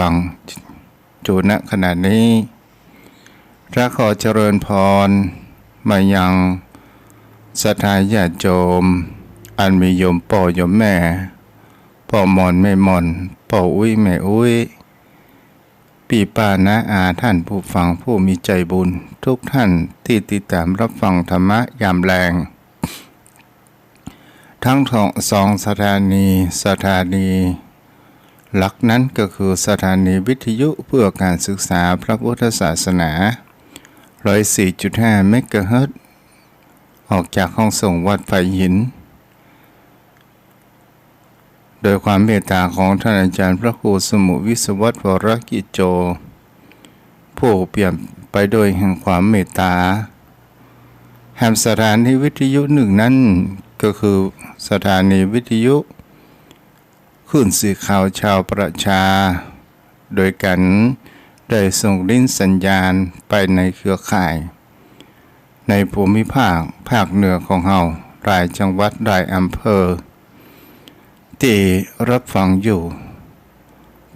ฟังจูณขณะนี้พระขอเจริญพรมายังศรัทธาญาติโยมอันมีโยมพ่อโยมแม่พ่อมอนแม่มอนพ่ออุ้ยแม่อุ้ยพี่ป้าน้าอาท่านผู้ฟังผู้มีใจบุญทุกท่านที่ติดตามรับฟังธรรมะยามแรงทั้งสองสถานีหลักนั้นก็คือสถานีวิทยุเพื่อการศึกษาพระพุทธศาสนา 104.5 เมกะเฮิรตซ์ออกจากห้องส่งวัดไผ่หินโดยความเมตตาของท่านอาจารย์พระครูสมุวิศวัตรวรกิจโจผู้เปี่ยมไปโดยแห่งความเมตตาแห่งสถานีวิทยุหนึ่งนั้นก็คือสถานีวิทยุคลื่นสื่อข่าวชาวประชาโดยกันได้ส่งลิ้นสัญญาณไปในเครือข่ายในภูมิภาคเหนือของเราหลายจังหวัดหลายอำเภอที่รับฟังอยู่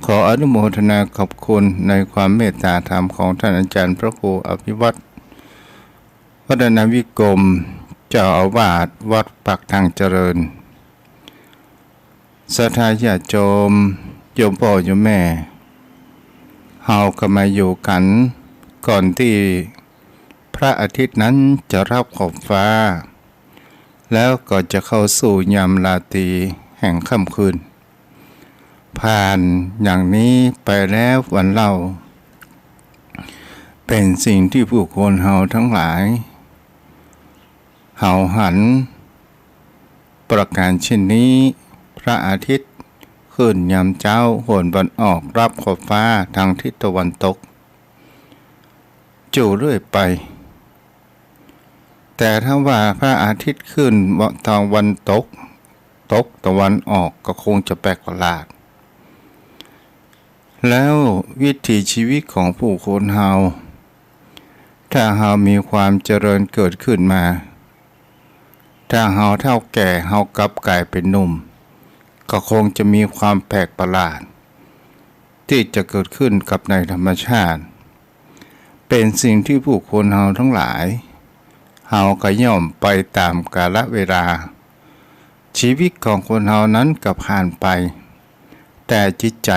ขออนุโมทนาขอบคุณในความเมตตาธรรมของท่านอาจารย์พระครูอภิวัตรวัฒนวิกรมเจ้าอาวาสวัดปักทางเจริญศรัทธาญาติโยมโยมพ่อโยมแม่เฮาก็มาอยู่กันก่อนที่พระอาทิตย์นั้นจะรับขอบฟ้าแล้วก็จะเข้าสู่ยามราตรีแห่งค่ำคืนผ่านอย่างนี้ไปแล้ววันเล่าเป็นสิ่งที่ผู้คนเฮาทั้งหลายเฮาหันประการเช่นนี้พระอาทิตย์ขึ้นยามเช้าโหนวันออกรับขอบฟ้าทางทิศตะวันตกจู่เรื่อยไปแต่ถ้าว่าพระอาทิตย์ขึ้นตะวันตกตะวันออกก็คงจะแปลกประหลาดแล้ววิถีชีวิตของผู้คนเฮาถ้าเฮามีความเจริญเกิดขึ้นมาถ้าเฮาเท่าแก่เฮากลับกลายเป็นหนุ่มก็คงจะมีความแปลกประหลาดที่จะเกิดขึ้นกับในธรรมชาติเป็นสิ่งที่ผู้คนเฮาทั้งหลายเฮาก็ย่อมไปตามกาลเวลาชีวิตของคนเฮานั้นก็ผ่านไปแต่จิตใจ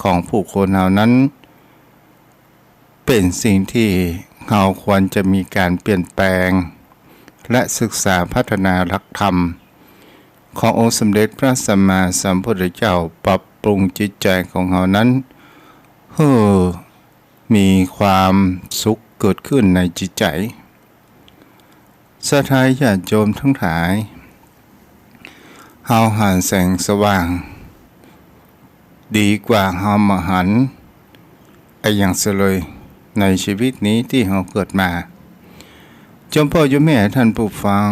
ของผู้คนเฮานั้นเป็นสิ่งที่เฮาควรจะมีการเปลี่ยนแปลงและศึกษาพัฒนาหลักธรรมขององค์สมเด็จพระสัมมาสัมพุทธเจ้าปรับปรุงจิตใจของเฮานั้นให้มีความสุขเกิดขึ้นในจิตใจศรัทธาญาติโยมทั้งหลายเฮาหันแสงสว่างดีกว่าเฮามาหันอย่างเสลยในชีวิตนี้ที่เฮาเกิดมาโยมพ่อโยมแม่ท่านผู้ฟัง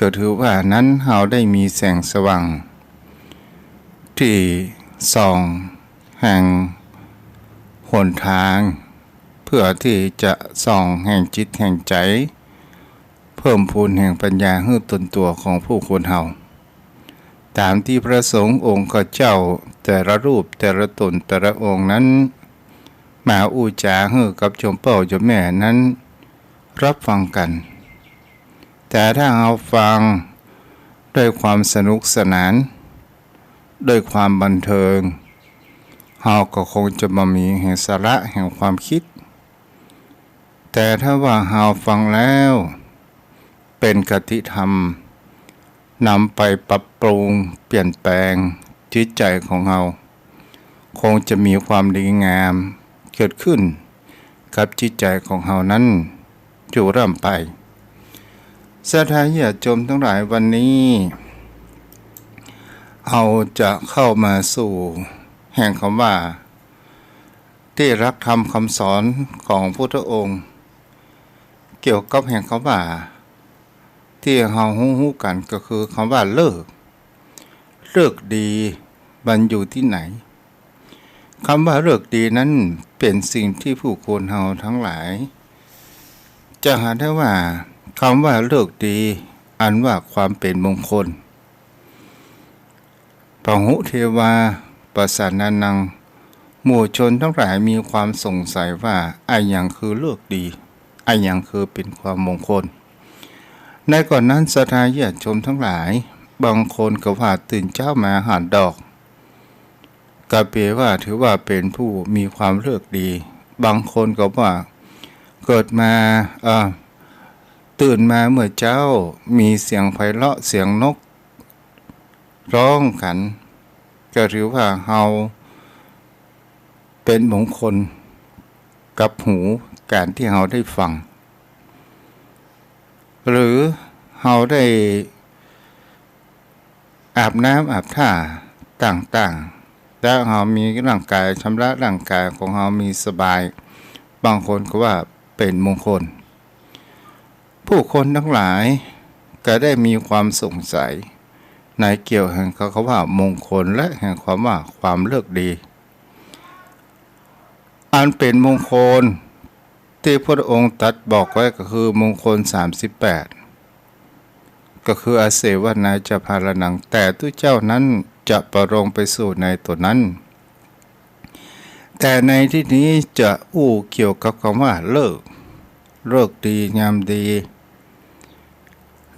ก็ถือว่านั้นเฮาได้มีแสงสว่างที่ส่องแห่งหนทางเพื่อที่จะส่องแห่งจิตแห่งใจเพิ่มพูนแห่งปัญญาให้ตนตัวของผู้คนเฮาตามที่พระสงฆ์องค์เจ้าแต่ละรูปแต่ละตนแต่ละองค์นั้นมาอุจาให้กับโยมพ่อโยมแม่นั้นรับฟังกันแต่ถ้าเราฟังด้วยความสนุกสนานด้วยความบันเทิงเราก็คงจะมามีแห่งสาระแห่งความคิดแต่ถ้าว่าเราฟังแล้วเป็นคติธรรมนำไปปรับปรุงเปลี่ยนแปลงจิตใจของเราคงจะมีความดีงามเกิดขึ้นกับจิตใจของเรานั้นอยู่ร่ำไปศรัทธาญาติโยมทั้งหลายวันนี้เราจะเข้ามาสู่แห่งคำว่าที่รักธรรมคำสอนของพุทธองค์เกี่ยวกับแห่งคำว่าที่เราฮู้กันก็คือคำว่าเลิกดีมันอยู่ที่ไหนคำว่าเลิกดีนั้นเป็นสิ่งที่ผู้คนเราทั้งหลายจะหาได้ว่าคำว่าเลิกดีอันว่าความเป็นมงคลปหุเทวาปสานานัง หมู่ชนทั้งหลายมีความสงสัยว่าไอ้อย่างคือเลือกดีไอ้อย่างคือเป็นความมงคลในก่อนนั้นศรัทธาญาติโยมทั้งหลายบางคนก็ว่าตื่นเช้ามาหาดอกก็เปลว่าถือว่าเป็นผู้มีความเลือกดีบางคนก็ว่าเกิดมาตื่นมาเมื่อเจ้ามีเสียงไพเราะเสียงนกร้องกันก็ถือว่าเฮาเป็นมงคลกับหูการที่เฮาได้ฟังหรือเฮาได้อาบน้ำอาบท่าต่างๆแล้วเฮามีร่างกายชำระร่างกายของเฮามีสบายบางคนก็ว่าเป็นมงคลผู้คนทั้งหลายก็ได้มีความสงสัยในเกี่ยวแห่งคำว่ามงคลและแห่งความว่าความเลิกดีอันเป็นมงคลที่พระองค์ตรัสบอกไว้ก็คือมงคล38ก็คืออาเสวนาจะพารนังแต่ทุกเจ้านั้นจะประลงไปสู่ในตัวนั้นแต่ในที่นี้จะเกี่ยวกับคำว่าเลิกดียามดี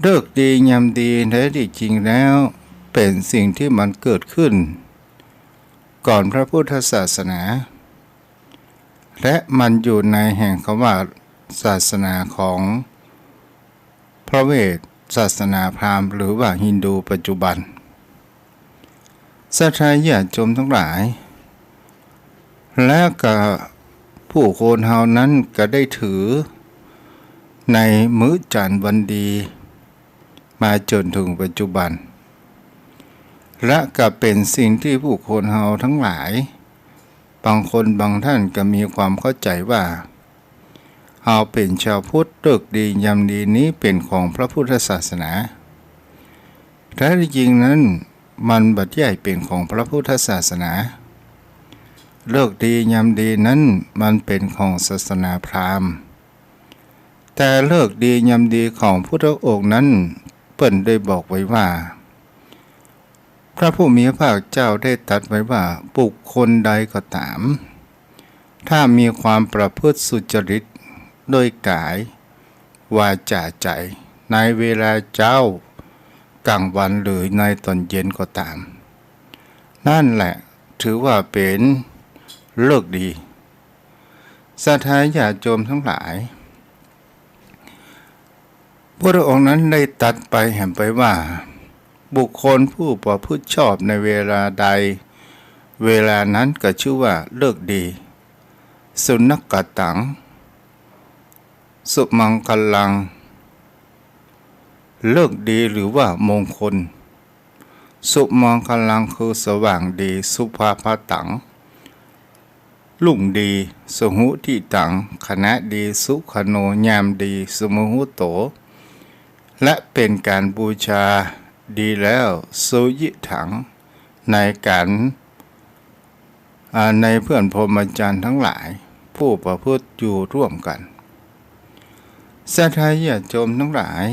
เลิกดียามดีแท้ที่จริงแล้วเป็นสิ่งที่มันเกิดขึ้นก่อนพระพุทธศาสนาและมันอยู่ในแห่งคำว่าศาสนาของพระเวทศาสนาพราหมณ์หรือว่าฮินดูปัจจุบันศรัทธาญาติโยมทั้งหลายและก็ผู้คนเฮานั้นก็ได้ถือในมื้อจันทร์วันดีมาจนถึงปัจจุบันและก็เป็นสิ่งที่ผู้คนเฮาทั้งหลายบางคนบางท่านก็มีความเข้าใจว่าเฮาเป็นชาวพุทธเลิกดียามดีนี้เป็นของพระพุทธศาสนาแท้จริงนั้นมันบัดใหญ่เป็นของพระพุทธศาสนาเลิกดียามดีนั้นมันเป็นของศาสนาพราหมณ์แต่เลิกดียามดีของพุทธองค์นั้นเปิ้นได้บอกไว้ว่าพระผู้มีพระภาคเจ้าได้ตรัสไว้ว่าบุคคลใดก็ตามถ้ามีความประพฤติสุจริตโดยกายวาจาใจในเวลาเช้ากลางวันหรือในตอนเย็นก็ตามนั่นแหละถือว่าเป็นเลิกดีศรัทธาญาติโยมทั้งหลายพระองค์นั้นได้ตรัสไปแห่งไปว่าบุคคลผู้ประพฤติชอบในเวลาใดเวลานั้นก็ชื่อว่าเลิกดีสุนักกตังสุมังคลังเลิกดีหรือว่ามงคลสุมังคลังคือสว่างดีสุภาพตังลุ่งดีสหุทิตังคณะดีสุขโนยามดีสมุหุโตและเป็นการบูชาดีแล้วสุยิถังในการในเพื่อนพรหมจรรย์ทั้งหลายผู้ประพฤติอยู่ร่วมกันศรัทธาญาติโยมทั้งหลาย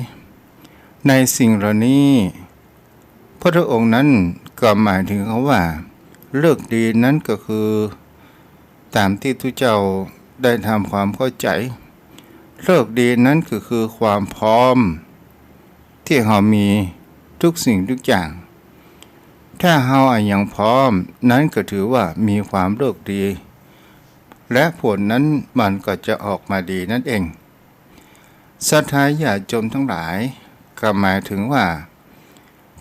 ในสิ่งเหล่านี้พระองค์นั้นก็หมายถึงเขาว่าเลิกดีนั้นก็คือตามที่ทุกเจ้าได้ทำความเข้าใจเลิกดีนั้นก็คือความพร้อมที่เรามีทุกสิ่งทุกอย่างถ้าเราอย่างพร้อมนั้นก็ถือว่ามีความเลิกดีและผลนั้นมันก็จะออกมาดีนั่นเองศรัทธาญาติโยมทั้งหลายก็หมายถึงว่า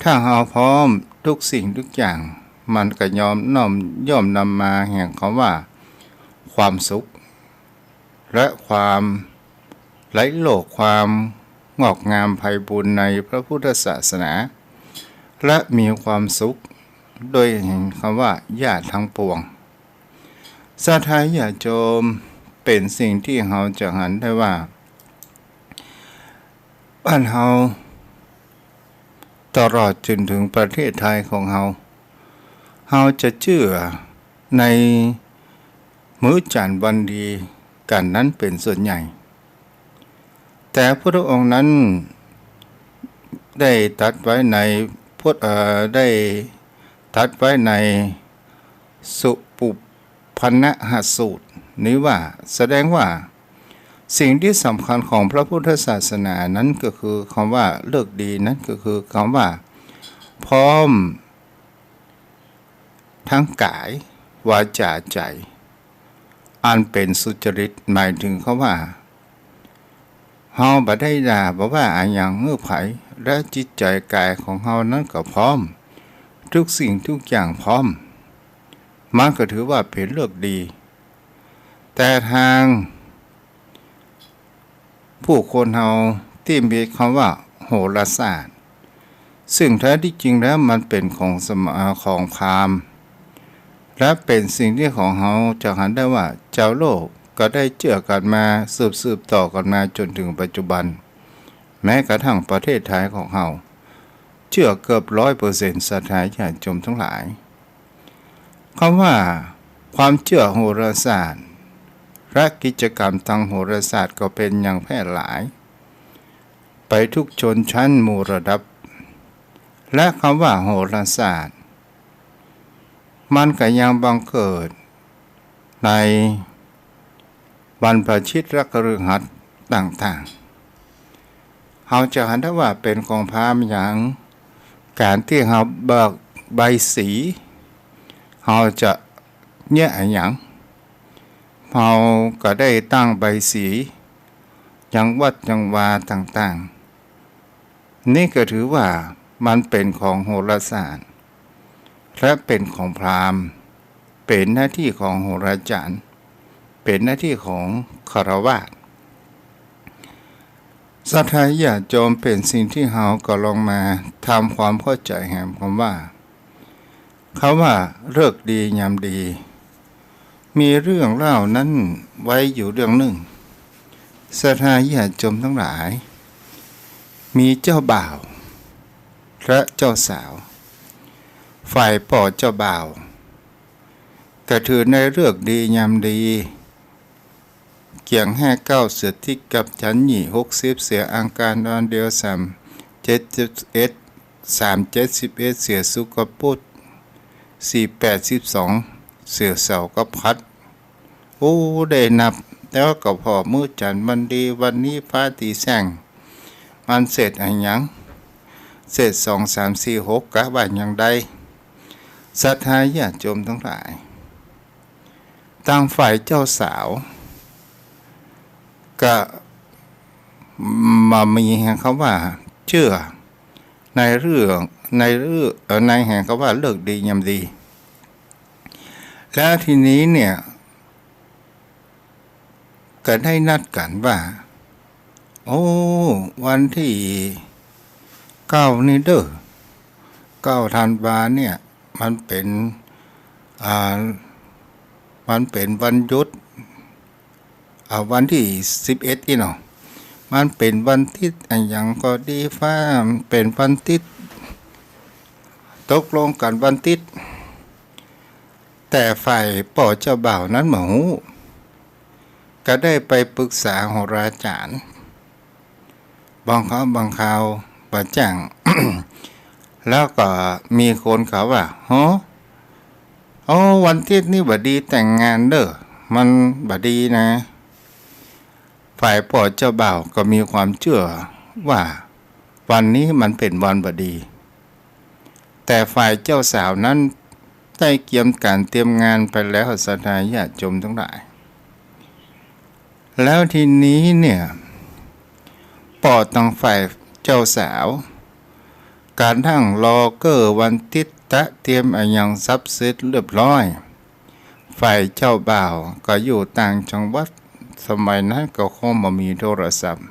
ถ้าเราพร้อมทุกสิ่งทุกอย่างมันก็ย่อมนำมาแห่งคำว่าความสุขและความไหลโลกความงอกงามไพบูลย์ในพระพุทธศาสนาและมีความสุขโดยเห็นคำว่าญาติทั้งปวงศรัทธาญาติโยมเป็นสิ่งที่เราจะหันได้ว่าบ้านเราตลอดจนถึงประเทศไทยของเราจะเชื่อในมื้อจันทร์วันดีกันนั้นเป็นส่วนใหญ่แต่พระองค์นั้นได้ตรัสไว้ในได้ตรัสไว้ในสุปุ พันนหสูตรนี้ว่าแสดงว่าสิ่งที่สำคัญของพระพุทธศาสนานั้นก็คือคำว่าเลิกดีนั้นก็คือคำว่าพร้อมทั้งกายวาจาใจอันเป็นสุจริตหมายถึงคำว่าเฮาบ่ได้ด่าบ่ว่าอันหยังเงื่อไผและจิตใจกายของเฮานั้นก็พร้อมทุกสิ่งทุกอย่างพร้อมมันก็ถือว่าเป็นเลิกดีแต่ทางผู้คนเฮาที่มีคำว่าโหราศาสตร์ซึ่งแท้ที่จริงแล้วมันเป็นของพราหมณ์และเป็นสิ่งที่ของเฮาจะหันได้ว่าเจ้าโลกก็ได้เชื่อกันมาสืบต่อกันมาจนถึงปัจจุบันแม้กระทั่งประเทศไทยของเฮาเชื่อเกือบ 100% ศรัทธาญาติโยมทั้งหลายคำว่าความเชื่อโหราศาสตร์และกิจกรรมทางโหราศาสตร์ก็เป็นอย่างแพร่หลายไปทุกชนชั้นหมู่ระดับและคำว่าโหราศาสตร์มันก็ยังบังเกิดในบรรพชิตและคฤหัสถ์ต่างๆเฮาจะเห็นได้ว่าเป็นของพราหมณ์อย่างการที่เฮาเบิกใบสีเฮาจะเนี่ยหยังเฮาก็ได้ตั้งใบสียังวัดยังวาต่างๆนี่ก็ถือว่ามันเป็นของโหราศาสตร์และเป็นของพราหมณ์เป็นหน้าที่ของโหราจารย์เป็นหน้าที่ของคฤหัสถ์ศรัทธาญาติโยมเป็นสิ่งที่เฮาก็ลองมาทำความเข้าใจแห่งคำว่าเลิกดียามดีมีเรื่องเล่านั้นไว้อยู่เรื่องหนึ่งศรัทธาญาติโยมทั้งหลายมีเจ้าบ่าวและเจ้าสาวฝ่ายพ่อเจ้าบ่าวก็ถือในเลิกดียามดีเกี่ยง59เสือที่กับฉันหยี่60เสียอังการดอนเดียว71 371เสียสุกปุต482เสือเสากับพัดโอ้ได้นับแล้วก็พอมื้อจันทร์มันดีวันนี้พระอาทิตย์แสงมันเสร็จอันหยังเสร็จ2 3 4 6กะว่าอย่างใดศรัทธาญาติโยมทั้งหลายทางฝ่ายเจ้าสาวก็มามีแห่งคำว่าเชื่อในแห่งคำว่าเลิกดียามดีแล้วทีนี้เนี่ยก็ได้นัดกันว่าโอ้วันที่9นี่เด้อ9ธันวาเนี่ยมันเป็นวันหยุดวันที่11นี่เนาะมันเป็นวันที่อันหยังก็ดีฟ้าเป็นวันที่ตกลงกันวันที่แต่ฝ่ายพ่อเจ้าบ่าวนั้นหมูก็ได้ไปปรึกษาโหราจารย์บางคราวประจัง แล้วก็มีคนเขาว่าวันที่นี่บ่ดีแต่งงานเด้อมันบ่ดีนะฝ่ายพ่อเจ้าบ่าวก็มีความเชื่อว่าวันนี้มันเป็นวันบ่ดีแต่ฝ่ายเจ้าสาวนั้นได้เตรียมงานไปแล้วศรัทธาญาติโยมทั้งหลายแล้วทีนี้เนี่ยพ่อทางฝ่ายเจ้าสาวการทั้งรอเกอร์วันติดตะเตรียมอันยังซับเสร็จเรียบร้อยฝ่ายเจ้าบ่าวก็อยู่ต่างจังหวัดสมัยนั้นก็คงบ่มีโทรศัพท์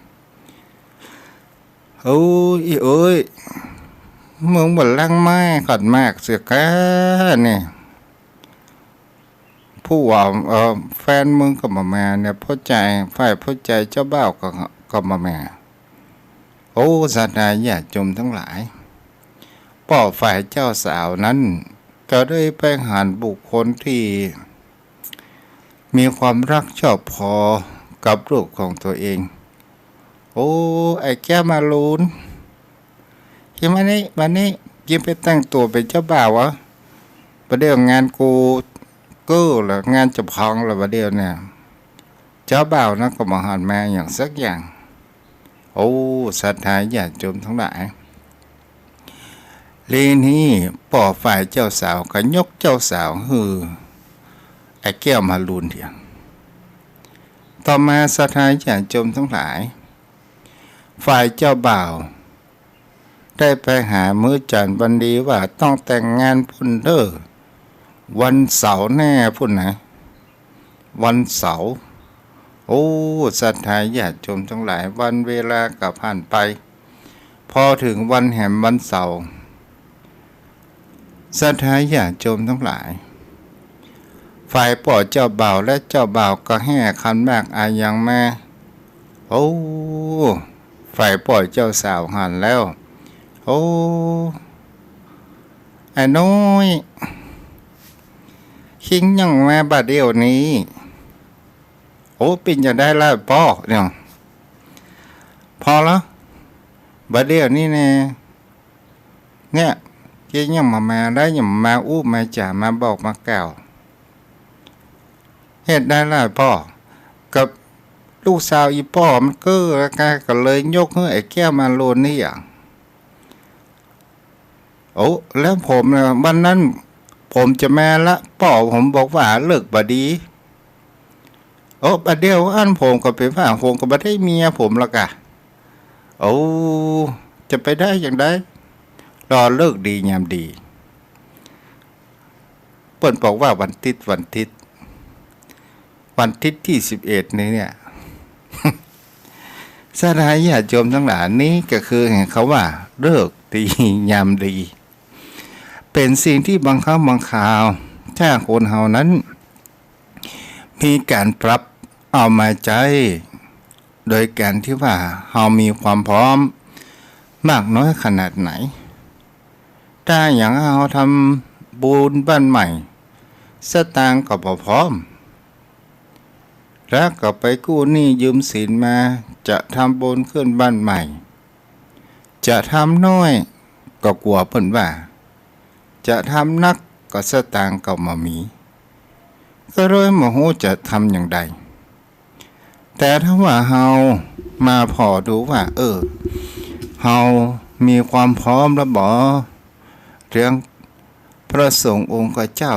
เอ้ยมึงบ่ลังไม้ขัดมากเสียแกนี่ผู้ว่าแฟนมึงก็มาเนี่ยพ่อใจฝ่ายพ่อใจเจ้าบ่าวก็มาโอ้ศรัทธาญาติโยมทั้งหลายพ่อฝ่ายเจ้าสาวนั้นก็ได้ไปหาบุคคลที่มีความรักชอบพอกับลูกของตัวเองโอ้ไอ้แก้มาลูนยังวันนี้ยังไปแต่งตัวเป็นเจ้าบ่าววะประเดี๋ยวงานกู ก็ละงานจะพองละประเดี๋ยวเนี่ยเจ้าบ่าวนะก็มาหันมาอย่างสักอย่างโอ้ศรัทธาญาติโยมทั้งหลายลีนี้ป่อฝ่ายเจ้าสาวก็ยกเจ้าสาวฮือไอ้แก้วมาลูนเดียวต่อมาศรัทธาญาติโยมทั้งหลายฝ่ายเจ้าบ่าวได้ไปหามื้อจันทร์วันดีว่าต้องแต่งงานพุ่นเด้อวันเสาร์แน่พุ่นนะวันเสาร์โอ้ศรัทธาญาติโยมทั้งหลายวันเวลาก็ผ่านไปพอถึงวันแห่งวันเสาร์ศรัทธาญาติโยมทั้งหลายฝ่ายป่อเจ้าบ่าวและเจ้าบ่าวก็แห่ขันหมากอายังมาโอ้ฝ่ายป่อเจ้าสาวหันแล้วโอ้ไอ้น้อยคิงยังมาบาดเดียวนี้โอ้ปิ่นจะได้แล้วป่อเนี่ยพอแล้วบาดเดียวนี้เนี่ยคิงยังมาได้ยังมาอู้มาจ่ามาบอกมากล่าวเฮ็ดได้แล้วป่อกับลูกสาวอีป่อมันก็เลยยกให้ไอ้แก้วมาโลนนี่อย่างโอ้แล้วผมวันนั้นผมจะแม่ละป่อผมบอกว่าเลิกบดีโอ้บัดเดียวอันผมก็ไปว่าผมก็บ่ได้เมียผมละกะโอ้จะไปได้อย่างไรรอเลิกดียามดีเปิ้นบอกว่าวันอาทิตย์ที่11นี้เนี่ย สถานญาติโยมทั้งหลายนี้ก็คือเห็นเขาว่าเลิกดียามดีเป็นสิ่งที่บางครั้งบางคราวถ้าคนเฮานั้นมีการปรับเอามาใจโดยการที่ว่าเฮามีความพร้อมมากน้อยขนาดไหนถ้าอย่างเฮาทำบุญบ้านใหม่สตางค์ก็บ่พร้อมแล้วก็ไปกู้หนี้ยืมสินมาจะทำบุญขึ้นบ้านใหม่จะทำน้อยก็กลัวเพิ่นว่าจะทำนักก็สตางค์ก็มามีก็เลยโมโหจะทำอย่างใดแต่ถ้าว่าเฮามาพอดูว่าเฮามีความพร้อมแล้วบ่เรื่องพระสงฆ์องค์เจ้า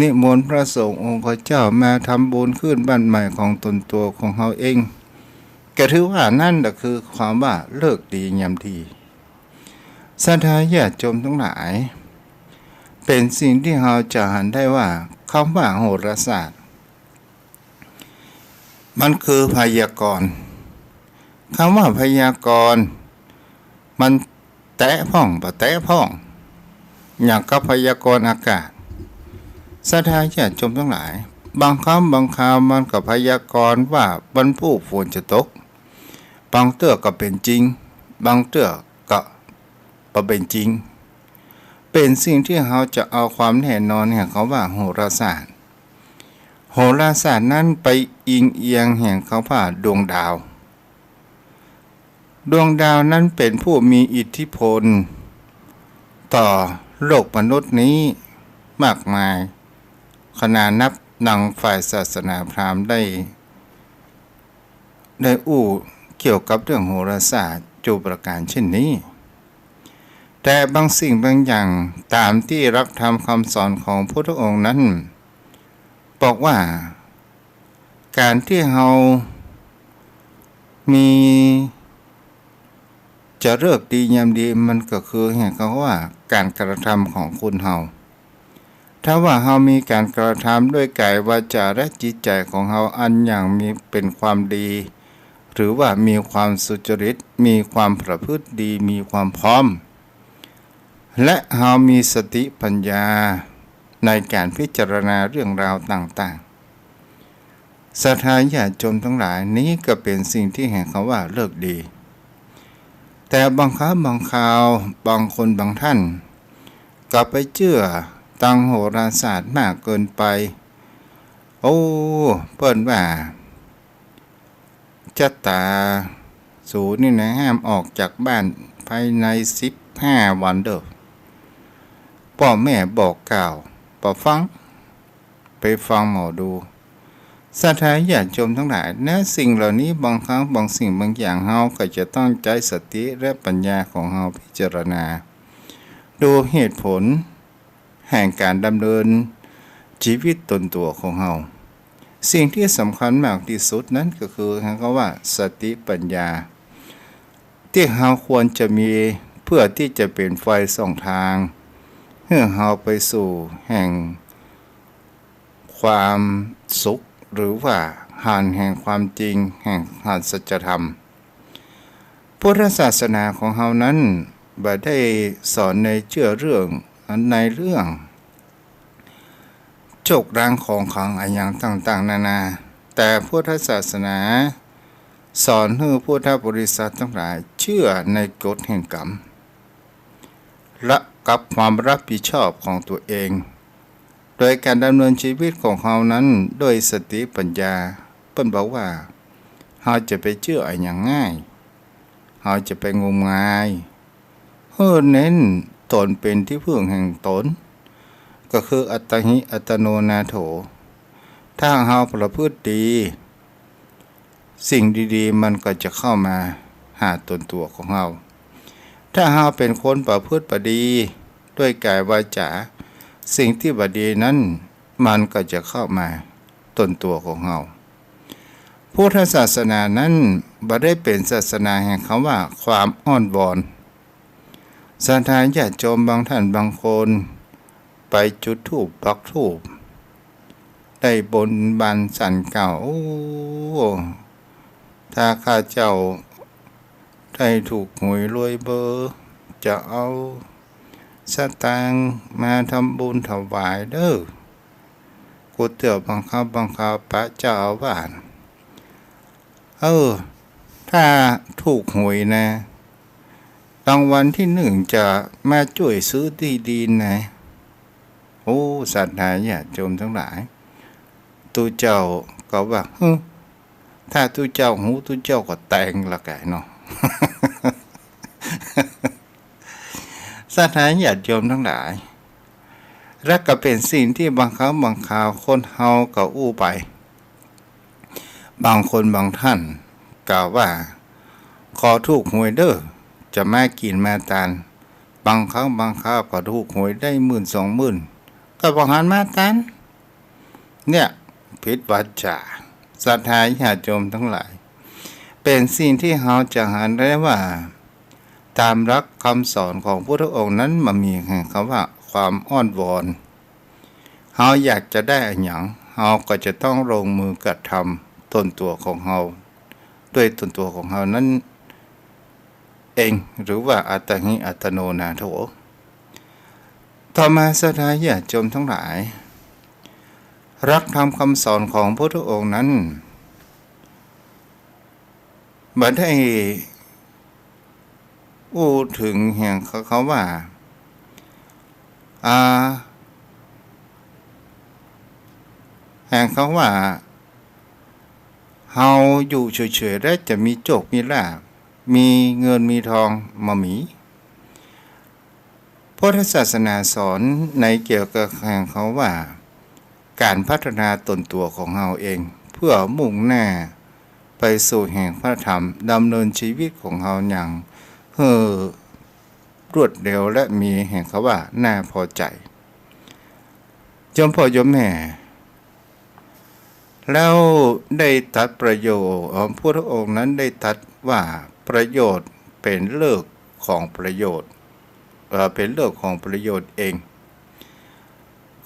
นิมนต์พระสงฆ์องค์เจ้ามาทำบุญขึ้นบ้านใหม่ของตนตัวของเฮาเองก็ถือว่านั่นก็คือความว่าเลิกดียามดีศรัทธาญาติโยมทั้งหลายเป็นสิ่งที่เราจะหันได้ว่าคำว่าโหราศาสตร์มันคือพยากรณ์คำว่าพยากรณ์มันแตะพ่องบ่แตะพ่องอย่างกับพยากรณ์อากาศศรัทธาญาติโยมทั้งหลายบางคำบางคราวมันก็พยากรณ์ว่าบรรพุฝนจะตกบางเตื้อก็เป็นจริงบางเตื้อก็บ่เป็นจริงเป็นสิ่งที่เราจะเอาความแน่นอนแห่งเขาว่าโหราศาสตร์นั้นไปอิงเอียงแห่งเขาว่าดวงดาวนั้นเป็นผู้มีอิทธิพลต่อโลกมนุษย์นี้มากมายขนาดนับนังฝ่ายศาสนาพราหมณ์ได้เกี่ยวกับเรื่องโหราศาสตร์จูประการเช่นนี้แต่บางสิ่งบางอย่างตามที่หลักธรรมคำสอนของพระพุทธองค์นั้นบอกว่าการที่เรามีจะเลิกดียามดีมันก็คือเห็นเขาว่าการกระทำของคนเฮาถ้าว่าเฮามีการกระทำด้วยกายวาจาและจิตใจของเฮาอันอย่างมีเป็นความดีหรือว่ามีความสุจริตมีความประพฤติดีมีความพร้อมและเฮามีสติปัญญาในการพิจารณาเรื่องราวต่างๆศรัทธาญาติโยมทั้งหลายนี้ก็เป็นสิ่งที่แห่งเขาว่าเลิกดีแต่บางครั้งบางคราวบางคนบางท่านก็ไปเชื่อตังโหราศาสตร์มากเกินไปโอ้เปิ้นว่าจัตตาสูนี่นะห้ามออกจากบ้านภายใน15 วันเด้อพ่อแม่บอกกล่าวบ่ฟัง ไปฟังหมอดูศรัทธาญาติโยมทั้งหลายนะสิ่งเหล่านี้บางครั้งบางสิ่งบางอย่างเฮาก็จะต้องใช้สติและปัญญาของเฮาพิจารณาดูเหตุผลแห่งการดำเนินชีวิตตนตัวของเฮาสิ่งที่สำคัญมากที่สุดนั้นก็คือคำว่าสติปัญญาที่เฮาควรจะมีเพื่อที่จะเป็นไฟส่องทางเพื่อเฮาไปสู่แห่งความสุขหรือว่าหานแห่งความจริงแห่งหานสัจธรรมพุทธศาสนาของเฮานั้นบ่ได้สอนในเรื่องโจกรางของขังอะไรอย่างต่างๆนานาแต่พุทธศาสนาสอนให้พุทธบริษัททั้งหลายเชื่อในกฎแห่งกรรมและกับความรับผิดชอบของตัวเองโดยการดำเนินชีวิตของเขานั้นด้วยสติปัญญาเปิ้นบอกว่าเราจะไปเชื่ออะไรอย่างง่ายเราจะไปงมงายเน้นตนเป็นที่พึ่งแห่งตนก็คืออัตตหิอัตโนนาโถถ้าเราประพฤติดีสิ่งดีๆมันก็จะเข้ามาหาตนตัวของเราถ้าเราเป็นคนประพฤติดีด้วยกายวาจาสิ่งที่บดีนั้นมันก็จะเข้ามาตนตัวของเราพุทธศาสนานั้นบ่ได้เป็นศาสนาแห่งคำว่าความอ้อนวอนศรัทธาญาติโยมบางท่านบางคนไปจุดธูปปักธูปได้บนบานสันเก่าถ้าข้าเจ้าได้ถูกหวยรวยเบอร์จะเอาสตางค์มาทำบุญถวายเด้อกูเตือบังคับพระเจ้าอาวาสถ้าถูกหวยนะรางวัลที่หนึ่งจะมาช่วยซื้อที่ดินนะโอ้ศรัทธาญาติโยมทั้งหลายตูเจ้าก็ว่าถ้าตูเจ้าหูตูเจ้าก็แต่งละแกเนาะ ศรัทธาญาติโยมทั้งหลายและก็เป็นสิ่งที่บางครั้งบางคราวคนเฮาก็อู้ไปบางคนบางท่านกล่าวว่าขอถูกหวยเด้อจะมากินมาทานบางครั้งบางคราวก็ถูกหวยได้10,000-20,000ก็บ่หันมาทานเนี่ยผิดวาจาศรัทธาญาติโยมทั้งหลายเป็นสิ่งที่เฮาจะหาได้ว่าตามหลักคำสอนของพระองค์นั้นมันมีคำว่าความอ้อนวอนเฮาอยากจะได้อะไรอย่างเฮาก็จะต้องลงมือกระทำตนตัวของเฮาด้วยตนตัวของเฮานั้นเองหรือว่าอัตตหิอัตโนนาโถต่อมาศรัทธาญาติโยมทั้งหลายรักธรรมคำสอนของพระองค์นั้นบ่ได้อู้ถึงแห่งเขาว่าแห่งเขาว่าเฮาอยู่เฉยๆแล้วจะมีโชคมีลาภมีเงินมีทองมามีพุทธศาสนาสอนในเกี่ยวกับแห่งเขาว่าการพัฒนาตนตัวของเฮาเองเพื่อมุ่งหน้าไปสู่แห่งพระธรรมดำเนินชีวิตของเฮาอย่างรวดเร็วและมีแห่งเขาว่าน่าพอใจโยมพ่อโยมแม่แล้วได้ตรัสประโยชน์พระองค์นั้นได้ตรัสว่าประโยชน์เป็นเลิกของประโยชน์เป็นเลิกของประโยชน์เอง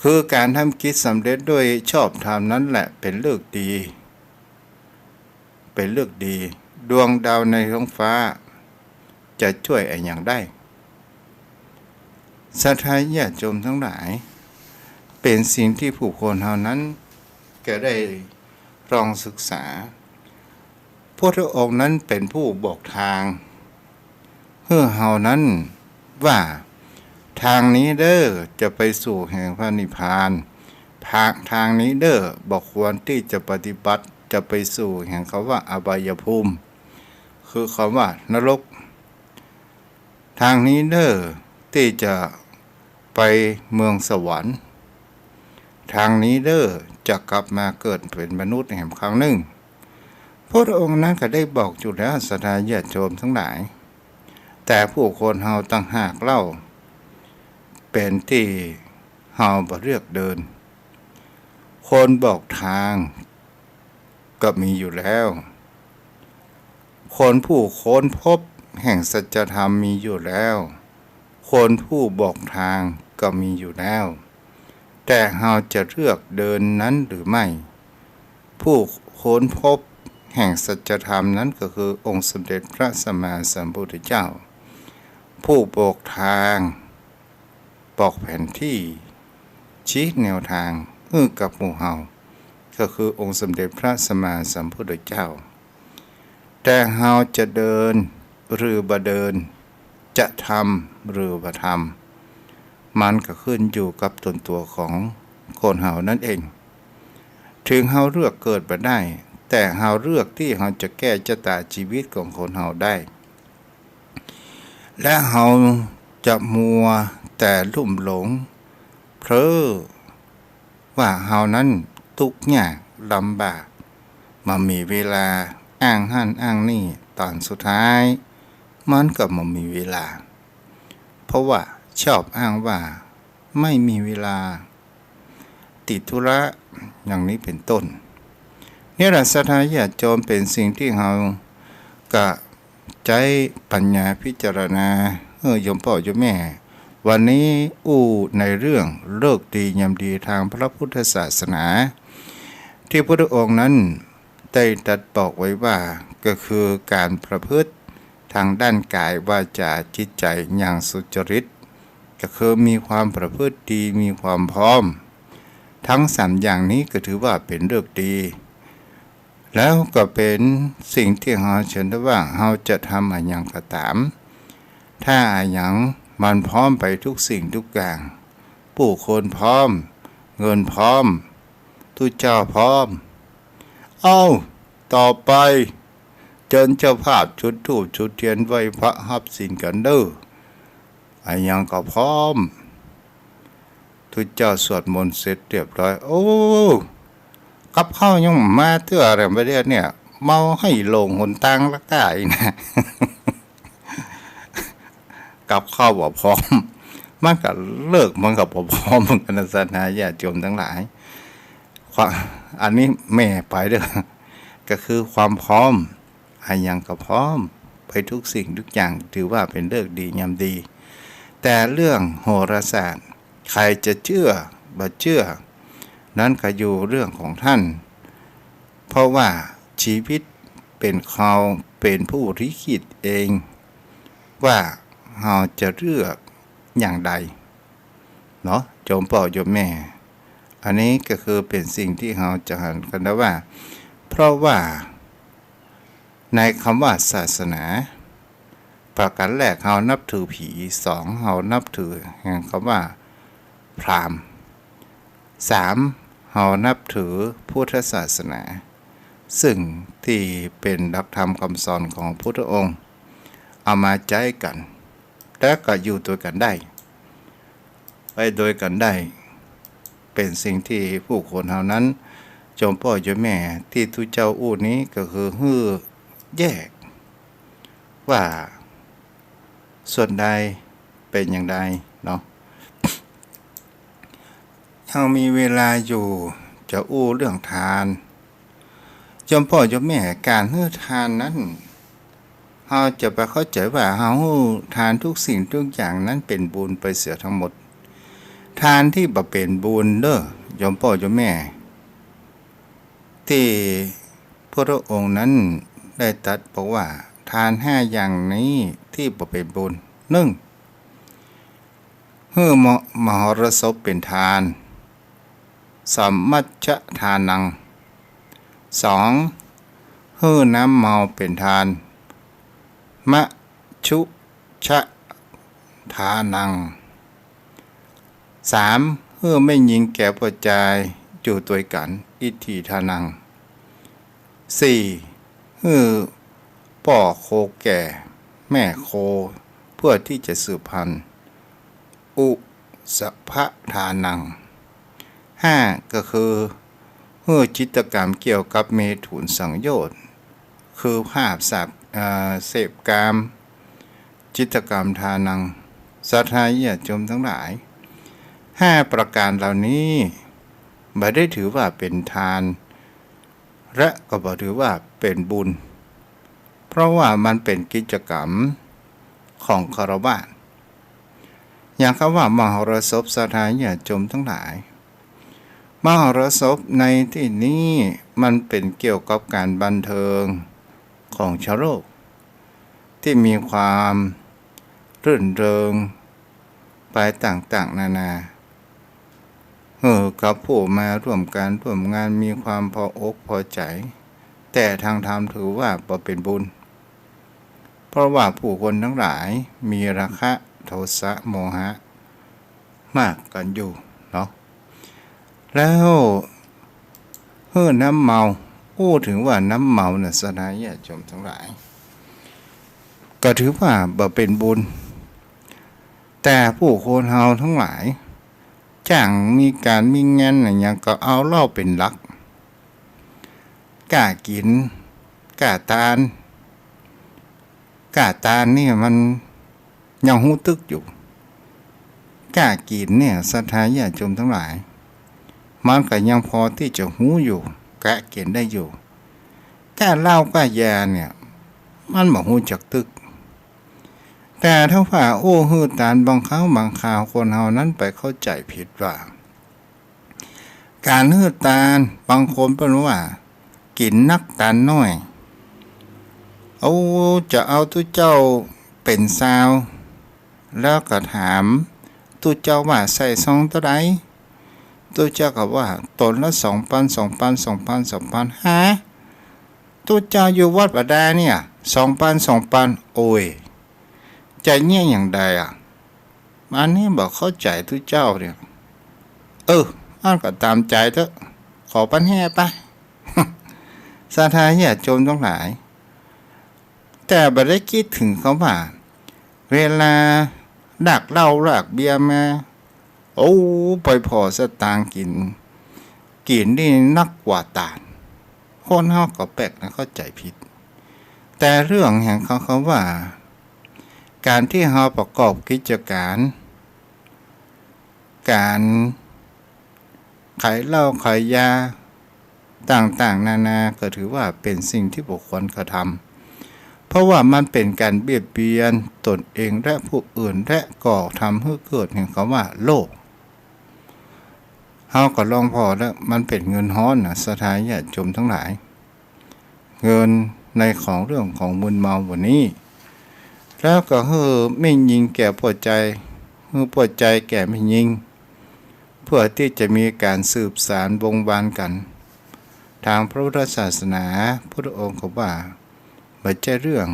คือการทำกิจสำเร็จด้วยชอบธรรมนั้นแหละเป็นเลิกดีดวงดาวในท้องฟ้าจะช่วยอะไรอย่างได้ศรัทธาญาติโยมทั้งหลายเป็นสิ่งที่ผู้คนเฮานั้นก็ได้ลองศึกษาพระองค์นั้นเป็นผู้บอกทางเพื่อเฮานั้นว่าทางนี้เด้อจะไปสู่แห่งพระนิพพานทางนี้เด้อบอกควรที่จะปฏิบัติจะไปสู่แห่งเขาว่าอบายภูมิคือคำว่านรกทางนี้เด้อที่จะไปเมืองสวรรค์ ทางนี้เด้อจะกลับมาเกิดเป็นมนุษย์แห่งครั้งหนึ่งพระองค์นั้นก็ได้บอกอยู่แล้วศรัทธาญาติโยมทั้งหลายแต่ผู้คนเฮาตั้งหากเล่าเป็นที่เฮาบ่เลือกเดินคนบอกทางก็มีอยู่แล้วคนผู้ค้นพบแห่งสัจธรรมมีอยู่แล้วคนผู้บอกทางก็มีอยู่แล้วแต่เราจะเลือกเดินนั้นหรือไม่ผู้ค้นพบแห่งสัจธรรมนั้นก็คือองค์สมเด็จพระสัมมาสัมพุทธเจ้าผู้บอกทางบอกแผนที่ชี้แนวทางกับหมู่เฮาก็คือองค์สมเด็จพระสัมมาสัมพุทธเจ้าแต่เฮาจะเดินหรือบ่เดินจะทำหรือบ่ทำมันก็ขึ้นอยู่กับตนตัวของคนเฮานั่นเองถึงเฮาเลือกเกิดบ่ได้แต่เฮาเลือกที่เฮาจะแก้ชะตาชีวิตของคนเฮาได้และเฮาจะมัวแต่ลุ่มหลงเพ้อว่าเฮานั้นทุกข์ยากลำบากมามีเวลาอ้างหั่นอ้างนี่ตอนสุดท้ายมันก็บ่มีเวลาเพราะว่าชอบอ้างว่าไม่มีเวลาติดธุระอย่างนี้เป็นต้นนี่แหละศรัทธาญาติโยมเป็นสิ่งที่เฮากะใจปัญญาพิจารณาโยมพ่อโยมแม่วันนี้ในเรื่องเลิกดียามดีทางพระพุทธศาสนาที่พระองค์นั้นได้ตรัสบอกไว้ว่าก็คือการประพฤติทางด้านกายวาจาจิตใจอย่างสุจริตก็คือมีความประพฤติดีมีความพร้อมทั้งสามอย่างนี้ก็ถือว่าเป็นเลิกดีแล้วก็เป็นสิ่งที่เราเชื่อได้ว่าเราจะทำอะไรอย่างก็ตามถ้าอย่างมันพร้อมไปทุกสิ่งทุกอย่างผู้คนพร้อมเงินพร้อมทุกเจ้าพร้อมต่อไปเจิญเจ้าภาพจุดธูปจุดเทียนไว้พระรับศีลกันเด้ออะไรอย่างก็พร้อมทุกเจ้าสวดมนต์เสร็จเรียบร้อยกับข้าวยังมาเตื้ออะไรไปเรื่อยเนี่ยเมาให้ลงหนทางละกายนะกับข้าวบ่พร้อมมันก็เลิกมันก็บ่พร้อมมันกันศรัทธาญาติโยมทั้งหลายอันนี้แม่ไปเด้อก็คือความพร้อมอะไรอย่างก็พร้อมไปทุกสิ่งทุกอย่างถือว่าเป็นเลิกดียามดีแต่เรื่องโหราศาสตร์ใครจะเชื่อบ่เชื่อนั้นก็อยู่เรื่องของท่านเพราะว่าชีวิตเป็นเขาเป็นผู้ริขิตเองว่าเราจะเลือกอย่างใดเนาะโยมพ่อโยมแม่อันนี้ก็คือเป็นสิ่งที่เราจะหันกันนะว่าเพราะว่าในคำว่าศาสนาประการแรกเรานับถือผีสองเรานับถือแห่งคำว่าพราหมณ์สามเรานับถือพุทธศาสนาซึ่งที่เป็นหลักธรรมคำสอนของพุทธองค์เอามาใช้กันและก็อยู่ตัวกันได้ไปโดยกันได้เป็นสิ่งที่ผู้คนเหล่านั้นโยมพ่อโยมแม่ที่ทุเจ้านี้ก็คือแยกว่าส่วนใดเป็นอย่างใดเนาะยังมีเวลาอยู่จะเรื่องทานโยมพ่อโยมแม่การทานนั้นเราจะไปเข้าใจว่าเราทานทุกสิ่งทุกอย่างนั้นเป็นบุญไปเสียทั้งหมดทานที่บ่เป็นบุญเด้อโยมพ่อโยมแม่ที่พระองค์นั้นได้ตรัสบอกว่าทาน5อย่างนี้ที่บ่เป็นบุญ1มหรสพเป็นทานสัมมัชฌะทานัง2น้ำเมาเป็นทานมัชชุชะทานัง3ไม่ยิงแก่ปัจจัยอยู่ตัวกันอิทธิทานัง4ป่อโคแก่แม่โคเพื่อที่จะสืบพันธุ์อุสภทานัง 5ก็คือจิตรกรรมเกี่ยวกับเมถุนสังโยชน์คือภาพสักเสพกามจิตรกรรมทานังศรัทธาญาติโยมทั้งหลาย5ประการเหล่านี้ไม่ได้ถือว่าเป็นทานและก็บ่ถือว่าเป็นบุญเพราะว่ามันเป็นกิจกรรมของคฤหัสถ์อย่างคำว่ามหรสพศรัทธาญาติโยมทั้งหลายมหรสพในที่นี้มันเป็นเกี่ยวกับการบันเทิงของชาวโลกที่มีความรื่นเริงไปต่างๆนานากับผู้มาร่วมการร่วมงานมีความพออกพอใจแต่ทางธรรมถือว่าบ่เป็นบุญเพราะว่าผู้คนทั้งหลายมีราคะโทสะโมหะมากกันอยู่เนาะแล้วน้ำเมาถึงว่าน้ำเมาเนี่ยศรัทธาญาติโยมทั้งหลายก็ถือว่าบ่เป็นบุญแต่ผู้คนเฮาทั้งหลายจ้างมีการมีงานอะไรอย่างก็เอาเหล้าเป็นหลักกล้ากินกล้าทานนี่มันยังหูตึกอยู่กล้ากินเนี่ยศรัทธาญาติโยมทั้งหลายมันก็ยังพอที่จะหูอยู่กะกินได้อยู่กล้าเหล้ากล้ายาเนี่ยมันบ่หูจักตึกแต่ถ้าว่าตานบางครั้งบางคราวคนเฮานั้นไปเข้าใจผิดว่าการตานบางคนเป็นว่ากินนักตานน้อยจะเอาตุเจ้าเป็นสาวแล้วก็ถามตุเจ้าว่าใส่ซองเท่าใดตุเจ้าก็ว่าตนละ2,000 ฮะตุเจ้าอยู่วัดบาดาเนี่ย2,000 โอ้ยใจเนี่ยอย่างใดอันนี้บอกเข้าใจทุกเจ้าเนี่ยอันก็ตามใจเถอะขอปันแห่ไป ศรัทธาญาติโยมทั้งหลายแต่บ่ได้คิดถึงเขาว่าเวลาดักเหล้าดักเบียร์มาไปพอสตางค์กินนี่นักกว่าตาลคนเฮาก็แปลกนะเข้าใจผิดแต่เรื่องแห่งเขาว่าการที่เราประกอบกิจการขายเหล้าขายยาต่างๆนานาก็ถือว่าเป็นสิ่งที่บุคคลกระทำเพราะว่ามันเป็นการเบียดเบียนตนเองและผู้อื่นและก่อทำให้เกิดแห่งคำว่าโลภเราก็ลองพอแล้วมันเป็นเงินฮ้อนศรัทธาญาติโยมทั้งหลายเงินในของเรื่องของมึนเมาวันนี้แล้วก็ไม่ยิงแก่ปวดใจปวดใจแก่ไม่ยิงเพื่อที่จะมีการสืบสานวงวานกันทางพระพุทธศาสนาพระองค์ก็ว่าไม่ใช่เรื่อง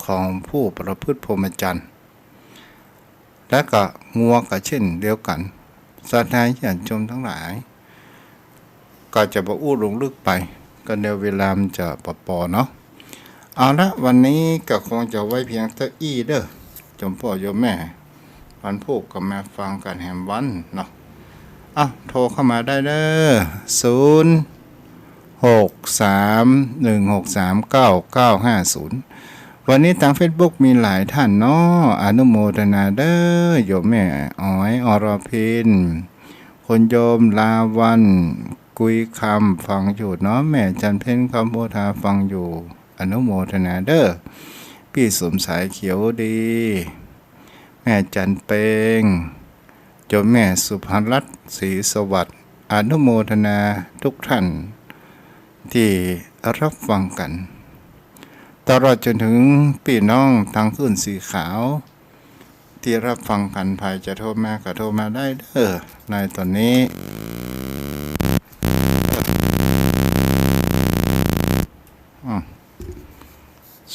ของผู้ประพฤติพรหมจรรย์และก็งัวก็เช่นเดียวกันศรัทธาญาติโยมทั้งหลายก็จะบ่ลงลึกไปก็เดี๋ยวเวลามันจะปอเนาะเอาละวันนี้ก็คงจะไว้เพียงเท่าอี้เด้อจมพ่อโยมแม่วันพูกกับแม่ฟังกันแหมวันเนาะโทรเข้ามาได้เด้อ0631639950วันนี้ทาง Facebook มีหลายท่านเนาะอนุโมทนาเด้อโยมแม่อ๋อยอรพินคนโยมลาวันกุยคำฟังอยู่เนาะแม่จันเพ็ญคำโพธาฟังอยู่อนุโมทนาเด้อพี่สมสายเขียวดีแม่จันเปงโยมแม่สุภรัตน์ศรีสวัสดิ์อนุโมทนาทุกท่านที่รับฟังกันตลอดจนถึงพี่น้องทางขึ้นสีขาวที่รับฟังกันภายจะโทรมาก็โทรมาได้เด้อในตอนนี้0631639950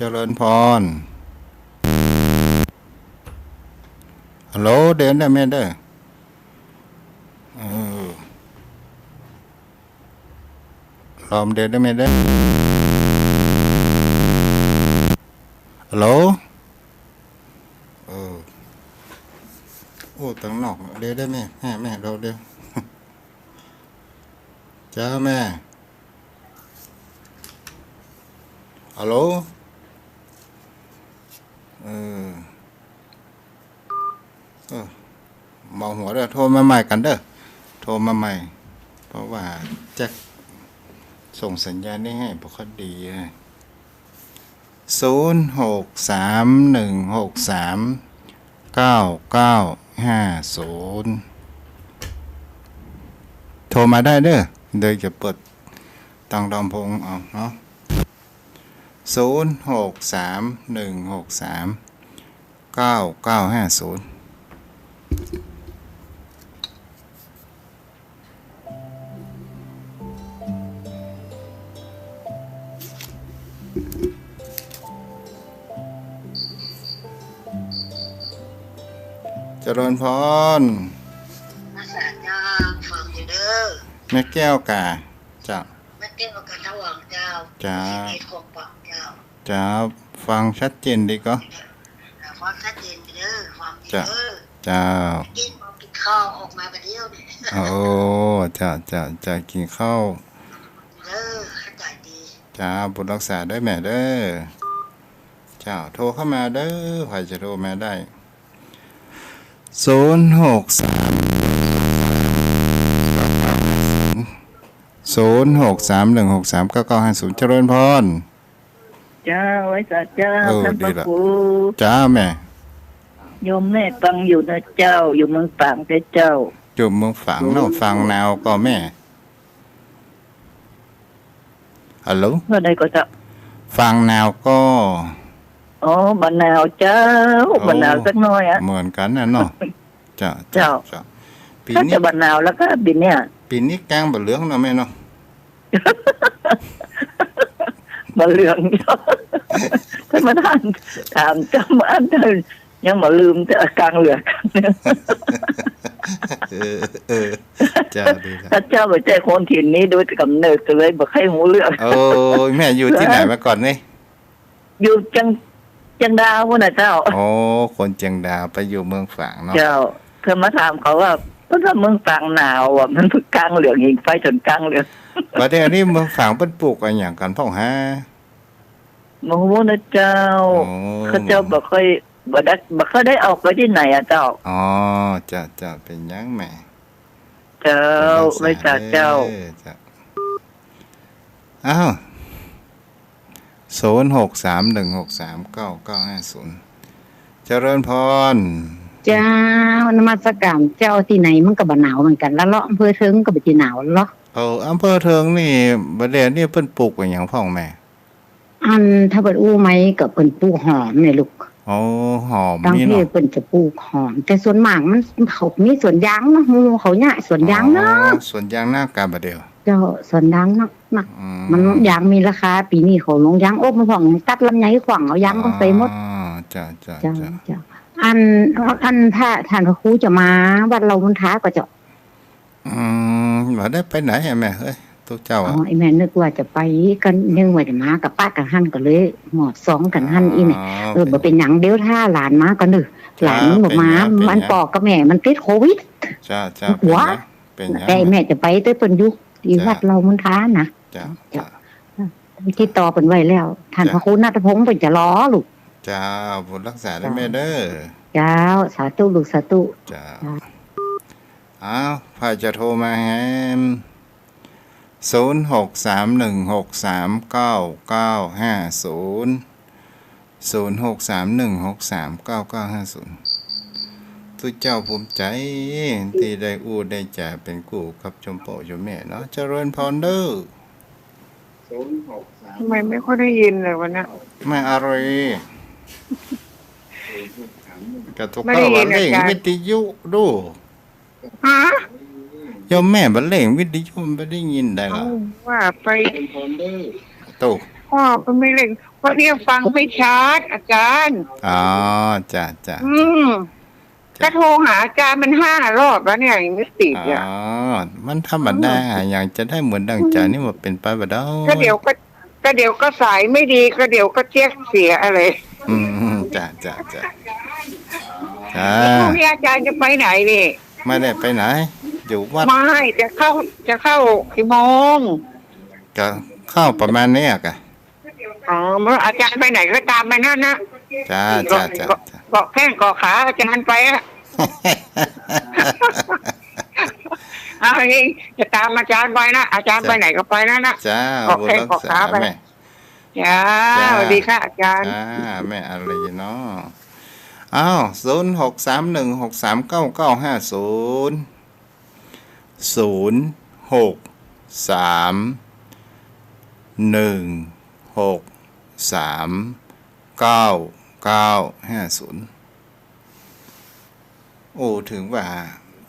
เจริญพรฮัลโหลเดินได้ไหมเด้อลอมเดินได้ไหมเด้อฮัลโหลโอ้ตั้งนอกเดินได้ไหมแม่เราเดินจ้าแม่ฮัลโหลเมาหัวเด้อโทรมาใหม่กันเด้อโทรมาใหม่เพราะว่าแจ็คส่งสัญญาณได้ให้พวกเขาดี0631639950โทรมาได้เด้อเดี๋ยวจะเปิดตังดอมพงเอาเนาะ0631639950เจริญพรมาสาเจ้าฟังอยู่เด้อแม่แก้วกาจ้ะแม่แก้วกันทวังเจ้าจ้าเขตของปักเจ้าจ้าฟังชัดเจนดีก็ฟังชัดเจนเด้อฟังเด้อจ้ากินข้าวออกมาประเดี๋ยวนี่โอ้จ้ากินข้าวเด้อเข้าใจดีจ้าบุญรักษาได้แม่เด้อเจ้าโทรเข้ามาเด้อใครจะโทรมาได้0631639950เจริญพรจ้าไว้สัตว์เจ้าท่านพระครูจ้าแม่โยมแม่ฟังอยู่นะเจ้าอยู่เมืองฝางแต่เจ้าอยู่เมืองฝางเนาะฟังนาวก็แม่ฮัลโหลว่าใดก็จะฟังนาวก็อ๋อบะนาวเจ้าบะนาวสักน้อยอ่ะเหมือนกันนะเนาะเจ้าปีนี้บะนาวแล้วก็ปีเนี้ยปีนี้แกงบะเหลืองเนาะแม่เนาะบะเหลืองท่านมาท่านถามจำอันนั้นยังมาลืมแต่กลางเหลืองจ้าดีถ้าเจ้าไปใจคนถิ่นนี้โดยกำเนิดเลยบอกให้หูเลือกโอ้แม่อยู่ที่ไหนมาก่อนนี่อยู่จังดาวพุ่นน่ะเจ้าโอ้คนจังดาวไปอยู่เมืองฝางเนาะเจ้าเธอมาถามเขาว่าถ้าเมืองฝางหนาวอ่ะมันกลางเหลืองยิงไฟจนกลางเหลืองประเดี๋ยวนี้เมืองฝางเพิ่นปลูกอะไรอย่างกันพ่องฮะบ่ฮู้นะเจ้าเขาเจ้าบ่ค่อยได้ออกไปที่ไหนอ่ะเจ้าอ๋อจ้าเป็นยังแม่เจ้าไม่จ้าเจ้าอ้าว0631639950เจริญพรเจ้านมัสการเจ้าที่ไหนมันก็บ่หนาวเหมือนกันแล้วเลาะอำเภอเทิงก็บ่สิหนาวเนาะอำเภอเทิงนี่บัดเดี๋ยวนี้เพิ่นปลูกหยังพ่องแม่ถ้าเปิดอู้ไหมก็เพิ่นปลูกหอมนี่ลูกอ๋อหอมนี่เนาะเพิ่นจะปลูกหอมแต่ส่วนมากมันเขามีสวนยางเนาะหมู่เขาเนี่ยสวนยางเนาะสวนยางหน้ากาบัดเดี๋ยวเจ้าสวนยางนักมันยางมีราคาปีนี้เขาลงยางโอ้มาพ่องตัดลำไยขวางเอายางก็ใส่หมดจ้าถ้าท่านพระครูจะมาวัดเราบุญท้าก็จะบ่ได้ไปไหนแม่เฮ้ยตัวเจ้าไอ้แม่นึกว่าจะไปกันนึกว่าจะมากับป้ากับหั่นก็เลยหมอด2กันหั่นอีเนี่ยบ่เป็นหยังเดี๋ยวถ้าหลานมาก็นึกหลานบ่มามันปอกกับแม่มันติดโควิดจ้าเป็นหยังแต่แม่จะไปเต้เพิ่นอยู่ที่วัดเราบุญท้านะจ้าติดต่อเพิ่นไว้แล้วท่านพระครูณัฐพงศ์เพิ่นจะรอลูกจ้าบุญรักษาได้แม่เด้อเจ้าสาธุลูกสาธุจ้าอ้าวพาจะโทรมาแฮม0631639950ทุกเจ้าภูมิใจที่ได้อู้ได้จ่าเป็นกู่กับชมโปชมแม่เนาะเจริญพรเด้อทำไมไม่ค่อยได้ยินเลยวันนี้ไม่อะไรกระทุกข้าวเล่งวิทยุดูโยมแม่บันเล่งวิทยุไม่ได้ยินได้หรอว่าไปตู้ พ่อก็ไม่เล่นเพราะเนี่ยฟังไม่ชัดอาจารย์ อ๋อจ้ะจ้ะ อืมก็โทรหาอาจารย์มัน5 รอบแล้วเนี่ยยังไม่ติด อ๋อ อ่ะ มันธรรมดาอย่างจะได้เหมือนดังใจนี่ว่าเป็นไปบ่ได้ ก็เดี๋ยวก็สายไม่ดีก็เดี๋ยวก็เจ๊กเสียอะไร อืมจ้ะจ้ะจ้ะจ้า พรุ่งนี้อาจารย์จะไปไหนนี่ ไม่ได้ไปไหน อยู่วัด ไม่จะเข้ากี่โมง ก็เข้าประมาณเนี้ยกะ อ๋อเมื่ออาจารย์ไปไหนก็ตามไปนั่นนะ จ้าจ้าจ้าจ้า เกาะแข้งเกาะขาอาจารย์ไปอะ เอาอย่างนี้จะตามอาจารย์ไปนะอาจารย์ไปไหนก็ไปนั่นนะ จ้า เกาะแข้งเกาะขาไป แม่ จ้าสวัสดีค่ะอาจารย์ แม่อะไรเนาะอ้าว0631639650โอ้ถึงว่า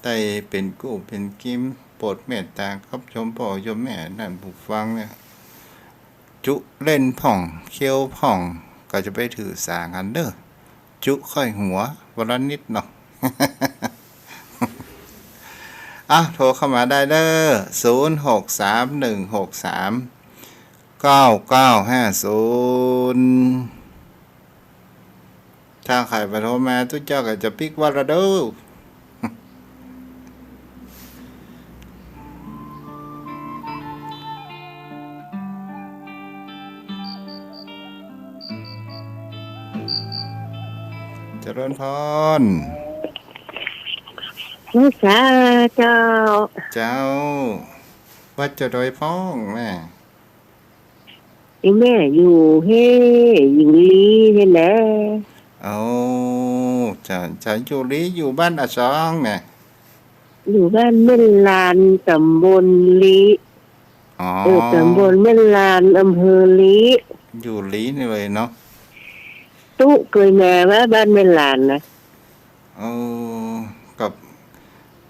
ได้เป็นกู้เป็นกิมโปรดเมตตาครับชมพ่อชมแม่นั่นผู้ฟังเนี่ยจุเล่นผ่องเคี้ยวผ่องก็จะไปถือสากันเด้อจุค่อยหัววันละนิดเนาะ โทรเข้ามาได้เด้อ0631639950ถ้าใครไปโทรมาทุกเจ้าก็จะปิกว่าระเด้อ เจริญพร ลูกสาวเจ้า เจ้าวัดจะโดยพ้องแม่ ไอ้แม่อยู่เฮ่อยู่ลีนี่แหละ เอาจะอยู่ลีอยู่บ้านอาซองแม่ อยู่บ้านเม่นลานตำบลลี อ๋อ ตำบลเม่นลานอำเภอลี อยู่ลีนี่เลยเนาะ ตุ๊เคยมาว่าบ้านเม่นลานนะ เอากับ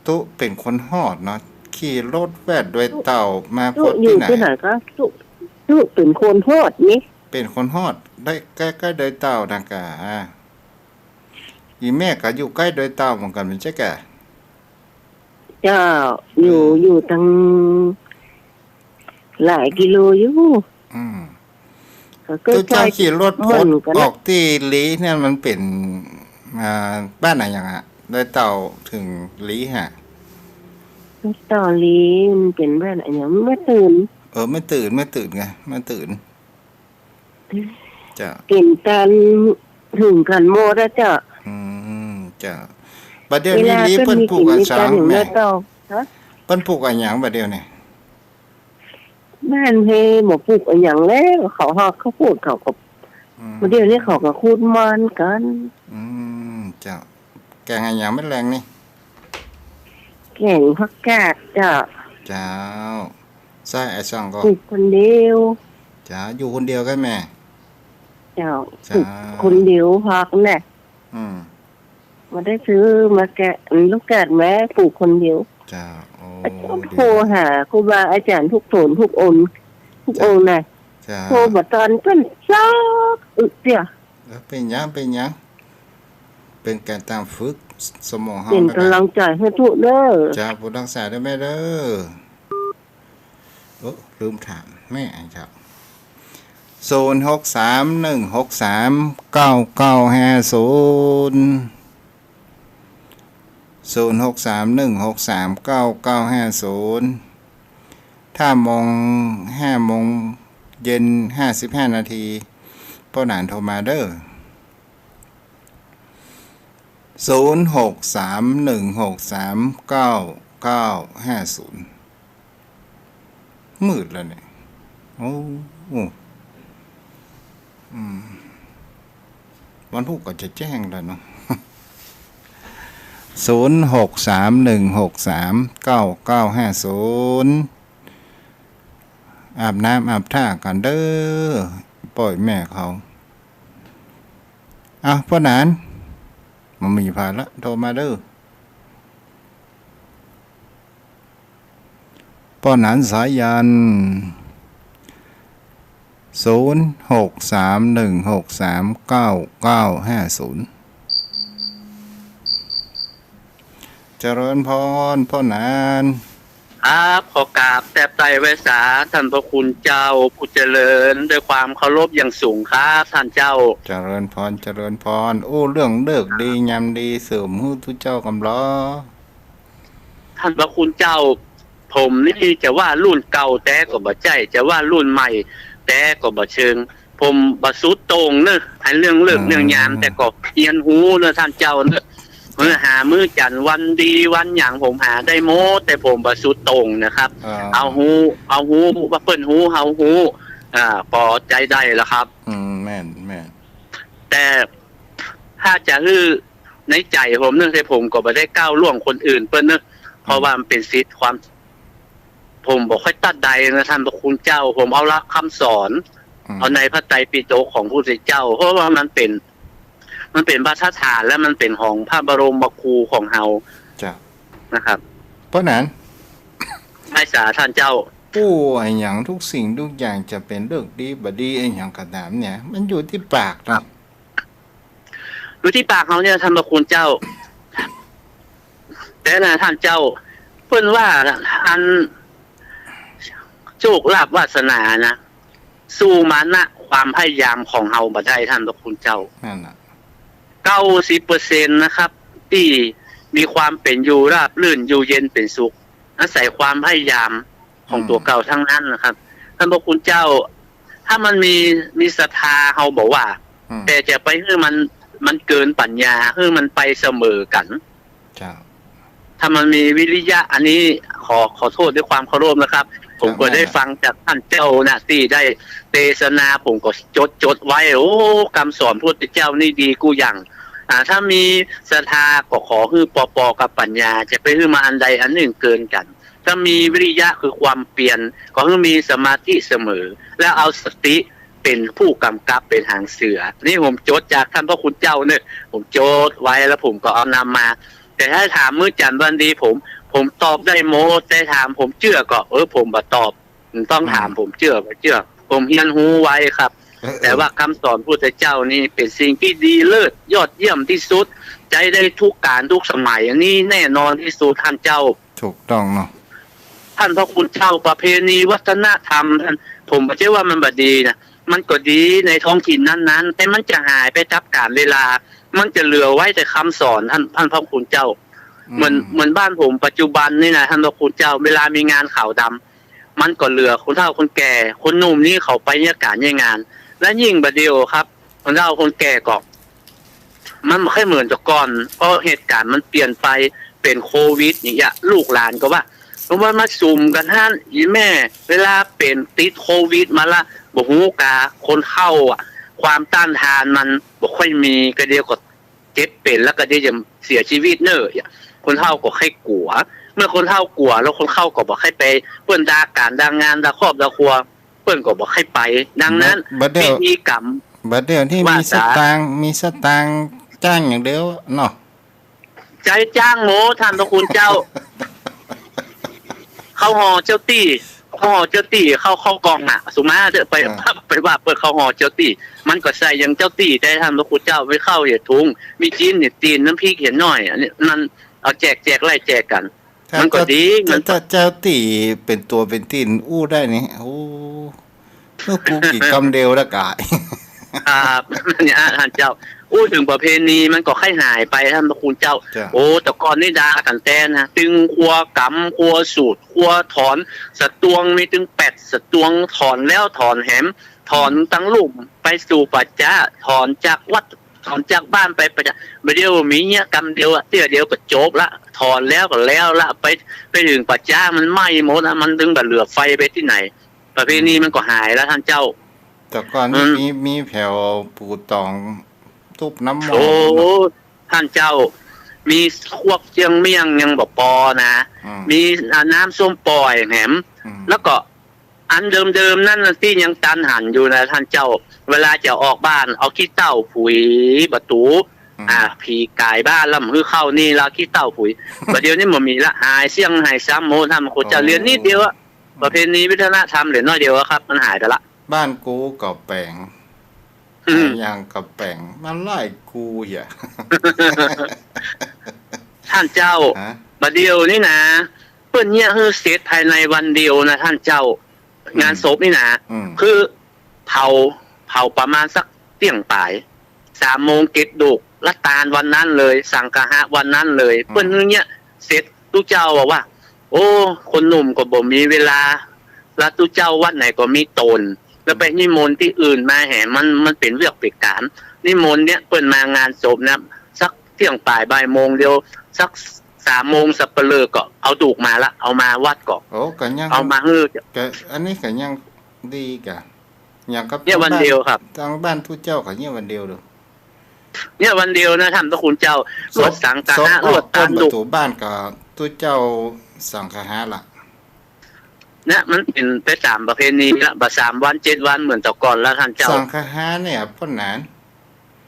ตุเป็นคนฮอดเนาะขี่รถแวดด้วยเต่ามาพ ตุ๊ บ อยู่ ที่ไหน ที่ไหนก็ตุ๊เป็นคนโทษนี่ เป็นคนฮอดได้ใกล้ๆโดยเต่านะกะอีแม่ก็อยู่ใกล้โดยเต่าเหมือนกันเป็นใช่แกะ เจ้าอยู่ทางหลายกิโลอยู่ อืม ก็ ตัวเจ้าขี่รถพด กัน ออกที่ลีเนี่ยมันเป็นบ้านไหนอย่างฮะโดยเต่าถึงลีฮะ ต่อลีมันเป็นบ้านอะไรอย่างไม่ตื่น ไม่ตื่นไงไม่ตื่นจ้ะ เห็นกันถึงกันโมดแล้วเจ้า จ้ะบัดเดี๋ยวนี้ลีเปิ้นปลูกอันช้างแม่เปิ้นปลูกอันหยังบัดเดี๋ยวนี้ บ้านเฮหมอปลูกอันอย่างแล้วเขาฮอกเขาพูดเขากับเดี๋ยวนี้เขาก็คูดมันกัน จ้ะแกงอันหยังไม่แรงนี่ แก่งพักกาดเจ้า เจ้าใช่ไอ้ช่องก็ ปลูกคนเดียว จ้าอยู่คนเดียวกันแม่ เจ้าปลูกคนเดียวพักแน่ มาได้ซื้อมาแกะลูกกาดแม่ปลูกคนเดียว จ้าโอ้ โทรหาครูบาอาจารย์ทุกโถนทุกองค์น่ะ จ้า โทรมาตอนเป็นซอกเดียว เป็นหยังเป็นการตามฝึกสมองเฮา เป็นกำลังใจให้ทุกเด้อ จ้าผู้รักษาได้แม่เด้อลืมถามแม่ครับ0631639950ถ้ามอง5 โมงเย็น55 นาทีป้าหนานโทรมาเด้อ0631639950มืดแล้วเนี่ยโอ้วันพุธก็จะแจ้งแล้วเนาะ0631639950อาบน้ำอาบท่ากันเด้อปล่อยแม่เขาพ่อหนานมันมีภาระโทรมาเด้อป้อหนานสายัน 0631639950เจริญพรพ่อนาน ครับขอกราบแต่ไตรไวสาท่านพระคุณเจ้าผู้เจริญด้วยความเคารพอย่างสูงครับท่านเจ้า เจริญพรเจริญพรโอ้เรื่องเลิกดียามดีเสริมหู้ทุเจ้ากำล้อ ท่านพระคุณเจ้า ผมนี่จะว่ารุ่นเก่าแต่ก็บ่ใจจะว่ารุ่นใหม่แต่ก็บ่เชิง ผมบ่สุดโต่งเนอะไอ้เรื่องเลิกเรื่องยามแต่ก็เอียนหูเนอะท่านเจ้าเนอะหามื้อจันทร์วันดีวันหยังผมหาได้โมแต่ผมบ่สุดโต่งนะครับ เอาหูว่าเปิ้นหูเฮาหูพอใจได้แล้วครับ แม่น แต่ถ้าจะฮื้อในใจผมเนื่องจากผมก็บ่ได้ก้าวล่วงคนอื่นเปิ้นเนอะเพราะว่ามันเป็นสิทธิ์ความ ผมบ่ค่อยตัดใดนะท่านพระคุณเจ้า ผมเอาละคำสอนเอาในพระไตรปิฎกของพระพุทธเจ้า เพราะว่ามันเป็นบรรทัดฐานและมันเป็นของพระบรมครูของเฮา จ้ะ นะครับ เพราะนั้น ให้สาท่านเจ้า ผู้ไอ้หยังทุกสิ่งทุกอย่างจะเป็นเลิกดีบ่ดีไอ้หยังก็ตามเนี่ย มันอยู่ที่ปากเนาะ ดูที่ปากเขาเนี่ยท่านพระคุณเจ้า แต่นะท่านเจ้า เพิ่นว่าอันโชคลาภวาสนานะสู้มานะความพยายามของเฮาบ่ได้ท่านพระคุณเจ้า นั่นน่ะ 90% นะครับ ที่มีความเป็นอยู่ราบรื่นอยู่เย็นเป็นสุขอาศัยความพยายามของตัวเก่าทั้งนั้นนะครับท่านพระคุณเจ้า ถ้ามันมีศรัทธาเฮาบอกว่า แต่จะไปให้มันเกินปัญญาให้มันไปเสมอกัน จ้ะ ถ้ามันมีวิริยะอันนี้ขอโทษด้วยความเคารพนะครับ ผมก็ได้ฟังจากท่านเจ้านะที่ได้เทศนาผมก็จดไว้โอ้คำสอนพระพุทธเจ้านี่ดีกูอย่างถ้ามีศรัทธาก็ขอคือปอกับปัญญาจะไปคือมาอันใดอันหนึ่งเกินกัน ถ้ามีวิริยะคือความเปลี่ยนก็คือมีสมาธิเสมอ แล้วเอาสติเป็นผู้กำกับเป็นหางเสือนี่ผมจดจากท่านพระคุณเจ้าเนี่ยผมจดไว้แล้วผมก็เอานำมา แต่ถ้าถามมื้อจันทร์วันดีผมตอบได้โมแต่ถามผมเชื่อก็ผมบ่ตอบต้องถามผมเชื่อบ่เชื่อผมเรียนรู้ไว้ครับ แต่ว่าคำสอนพระพุทธเจ้านี่เป็นสิ่งที่ดีเลิศยอดเยี่ยมที่สุดใจได้ทุกการทุกสมัยอันนี้แน่นอนที่สุดท่านเจ้า ถูกต้องเนาะ ท่านพระคุณเจ้าประเพณีวัฒนธรรมท่านผมไม่ใช่ว่ามันบ่ดีนะมันก็ดีในท้องถิ่นนั้นๆแต่มันจะหายไปกับกาลเวลามันจะเหลือไว้แต่คำสอนท่านพระคุณเจ้าเหมือนบ้านผมปัจจุบันนี่นะท่านพระคุณเจ้าเวลามีงานขาวดำมันก็เหลือคนเฒ่าคนแก่คนหนุ่มนี่เขาไปเนี่ยการเนี่ยงานและยิ่งบัดเดียวครับคนเฒ่าคนแก่ก็มันไม่ค่อยเหมือนแต่ก่อนเพราะเหตุการณ์มันเปลี่ยนไปเป็นโควิดอย่างเงี้ยลูกหลานก็ว่าเพราะว่ามาซุ่มกันท่านอีแม่เวลาเป็นติดโควิดมาละบ่ฮู้กาคนเข้าความต้านทานมันบ่ค่อยมีก็เดียวก็เจ็บเป็นแล้วก็เดี๋ยวจะเสียชีวิตเน้อคนเฒ่าก็ค่อยกลัวเมื่อคนเฒ่ากลัวแล้วคนเข้าก็บ่ค่อยไปเปิ้นดาการดางานดาครอบดาครัวเปิ้นก็บ่ค่อยไปดังนั้นพิธีกรรม บัดเดี๋ยวที่มีสตางค์จ้างอย่างเดียวเนาะ ใจจ้างโง่ท่านพระคุณเจ้า เข้าหอเจ้าตี้เข้ากองน่ะสุมาเด้อไปว่าเปิดเข้าหอเจ้าตี้มันก็ใส่ยังเจ้าตี้ได้ท่านพระคุณเจ้าไม่เข้าเหตุทุงมีจีนเนี่ยตีนน้ำพริกเห็นหน่อยอันนี้มันเอาแจกไล่แจกกัน มันก็ดีมัน ถ้าเจ้าตีเป็นตัวเป็นตีนอู้ได้นี่โอ้เมื่อกูกี่คำเดียวละกาย ครับเนี่ยท่านเจ้าถึงประเพณีมันก็ค่อยหายไปท่านพระคุณเจ้า โอ้แต่ก่อนนี่ด่ากันแต่นะตึงครัวกำครัวสูตรครัวถอนสตวงมีตึง8สตวงถอนแล้วถอนแหมถอนตั้งลูกไปสู่ปัจจาถอนจากวัดถอนจากบ้านไปปัจจาเดียวมีเนี่ยกำเดียวเตี้ยเดียวก็จบละถอนแล้วก็แล้วละไปถึงปัจจามันไหม้หมดมันถึงแบบเหลือไฟไปที่ไหนประเพณีมันก็หายแล้วท่านเจ้าแต่ก่อนมีแผ่วปูตองทุบน้ำมน โอ้ ต์ ท่านเจ้า มีควกเจียงเมี่ยงยังบ่ปอนะมีน้ำส้มปล่อยแหมแล้วก็อันเดิมๆนั่นที่ยังตันหันอยู่นะท่านเจ้า เวลาจะออกบ้านเอาขี้เต้าผุยประตูผีกายบ้านแล้วมือเข้านี่แล้วขี้เต้าผุยประเดี๋ยวนี้มันมีละหายเสี่ยงหายซ้ำโมทำโคจะเรียนนิดเดียวประเพณีวัฒนธรรมเหลือน้อยเดียวครับมันหายไปละ บ้านกูกับแปลง อืม อย่างกับแปลงมันไล่กูอย่า ท่านเจ้า ฮะ บัดเดียวนี่นะเปิ้นเนี่ยคือเสร็จภายในวันเดียวนะท่านเจ้า งานศพนี่นะ อืม คือเผาประมาณสักเที่ยงป่าย3 โมงเก็บดุกละตาลวันนั้นเลย สังฆะวันนั้นเลย เปิ้นเนี่ยเสร็จทุกเจ้าบอกว่า โอ้คนหนุ่มก็บ่มีเวลาแล้วทุกเจ้าวัดไหนก็มีตน แล้วไปนิมนต์ที่อื่นมาแห่มันเป็นเรื่องเป็กการนิมนต์เนี่ยเปิ้นมางานศพนะสักเที่ยงป่ายบ่ายโมงเดียวสัก3 โมงสัปเหร่อก็เอาดูกมาละเอามาวัดก็ โอ้ก็ยัง เอามาฮื้อ ก็อันนี้ก็ยังดีกะอย่างกับ เนี่ยวันเดียวครับ ทางบ้านทุกเจ้าก็เนี่ยวันเดียวเด้อ เนี่ยวันเดียวนะท่านพระคุณเจ้าลวดสังฆะลวด ต้ ตาน ล ประ ดุก ตูบ้านก็ทุกเจ้าสังฆะล่ะ เนี่ยมันเป็นไปตามประเพณีละบ่3 วัน7 วันเหมือนแต่ก่อนแล้วท่านเจ้า สังฆะเนี่ยพ่นหนาน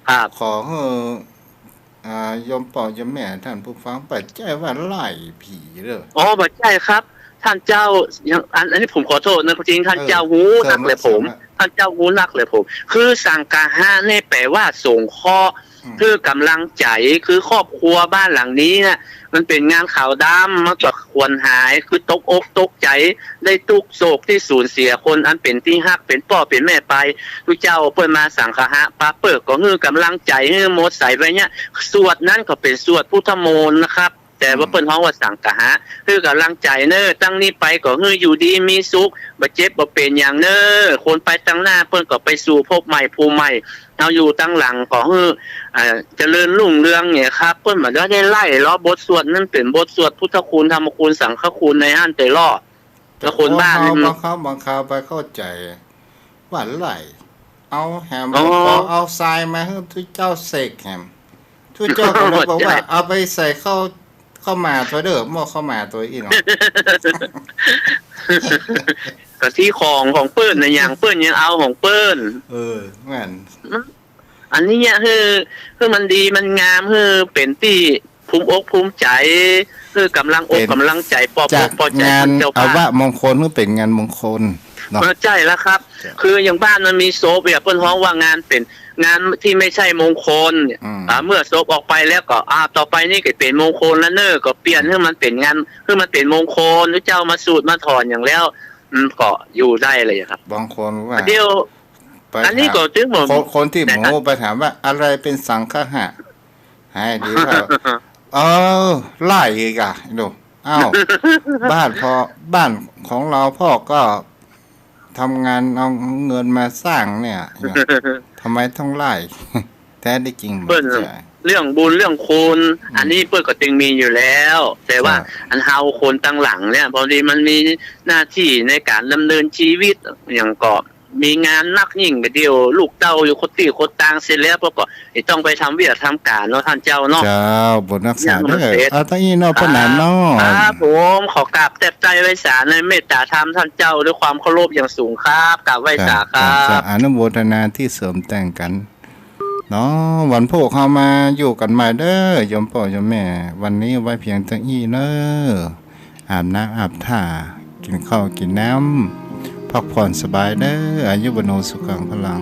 ครับ ขอให้ยมป่อยมแม่ท่านผู้ฟังปัจจัยว่าไล่ผีเด้อ อ๋อบ่ใช่ครับ ท่านเจ้ายังอันนี้ผมขอโทษนะจริงท่านเจ้าหูนักเลยผม ท่านเจ้าหูนักเลยผม คือสังฆะเนี่ยแปลว่าสงเคราะห์ คือกำลังใจคือครอบครัวบ้านหลังนี้นะมันเป็นงานข่าวดำมันก็ควรหายคือตกอกตกใจได้ทุกโศกที่สูญเสียคนอันเป็นที่ฮักเป็นพ่อเป็นแม่ไปทุกเจ้าเปิ้นมาสังฆะปาเปิดก็คือกำลังใจให้หมดใส่ไว้เนี่ยสวดนั้นก็เป็นสวดพุทธมนต์นะครับ แต่ว่าเปิ้นฮ้องว่าสังฆะคือกำลังใจเน้อตั้งนี้ไปก็คืออยู่ดีมีสุขบ่เจ็บบ่เป็นอย่างเน้อคนไปตั้งหน้าเปิ้นก็ไปสู่ภพใหม่ภูมิใหม่เอาอยู่ตั้งหลังก็คือเจริญรุ่งเรืองเนี่ยครับเปิ้นบ่ได้ไล่ล้อบทสวดนั้นเป็นบทสวดพุทธคุณธรรมคุณสังฆคุณในอันแต่ล้อแล้วคนบ้านนี่ บางเขาไปเข้าใจว่าไล่เอาแฮม อ๋อ เอาทรายมาให้ทุกเจ้าเสกแฮมทุกเจ้าก็เลยบอกว่า เอาไปใส่เข้ามาตัวเด้อหม้อเข้ามาตัวอีเนาะ ก็ที่ของเปิ้นน่ะอย่างเปิ้นยังเอาของเปิ้น แม่น อันนี้เนี่ยคือมันดีมันงามคือเป็นที่ภูมิอกภูมิใจคือกำลังอกกำลังใจปอบ จาก ปอบใจ งาน เจ้า เอา บ้า ว่าน มงคลก็เป็นงานมงคลเนาะ ใช่แล้วครับ จ้ะ คืออย่างบ้านมันมีโซฟเนี่ยเปิ้นฮ้องว่างานเป็นงานที่ไม่ใช่มงคล เมื่อโซฟออกไปแล้วก็ต่อไปนี่ก็เป็นมงคลแล้วเนอะก็เปลี่ยนให้มันเป็นงานให้มันเป็นมงคลหรือเจ้ามาสูตรมาถอนอย่างแล้วก็อยู่ได้เลยครับ บางคนว่า เดี๋ยว ไป อันนี้ก็ถึงผม คนที่หมูไปถามว่าอะไรเป็นสังฆะให้ดีว่าไล่อีกอ่ะดูอ้าวบ้านของเราพ่อก็ทำงานเอาเงินมาสร้างเนี่ยทำไมต้องไล่ แท้ได้จริง เปิ้น ใช่ เรื่องบุญเรื่องคุณอันนี้เปิ้นก็จึงมีอยู่แล้ว แต่ว่า ใช่ อันเฮาคนตั้งหลังเนี่ยพอดีมันมีหน้าที่ในการดำเนินชีวิตอย่างก็มีงานนักยิ่งไปเดียว ลูกเต้าอยู่คนตีคนต่างเสร็จแล้วก็ต้องไปทำเวียกทำการเนาะท่านเจ้าเนาะ เจ้าบทนักษาเด้อ อย่างมันเสร็จ เอาตั้งนี้เนาะพ่อหนานเนาะ ครับผมขอกราบแตบใจไว้สาในเมตตาธรรมท่านเจ้าด้วยความเคารพอย่างสูงครับกราบไว้สาครั จะ บ อนุโมทนาที่เสริมแต่งกันเนาะวันพวกเขามาอยู่กันใหม่เด้อยมพ่อยมแม่ วันนี้ไว้เพียงเท่านี้เด้ออาบน้ำอาบท่ากินข้าวกินน้ำพักผ่อนสบายเด้ออายุวโนสุขังพลัง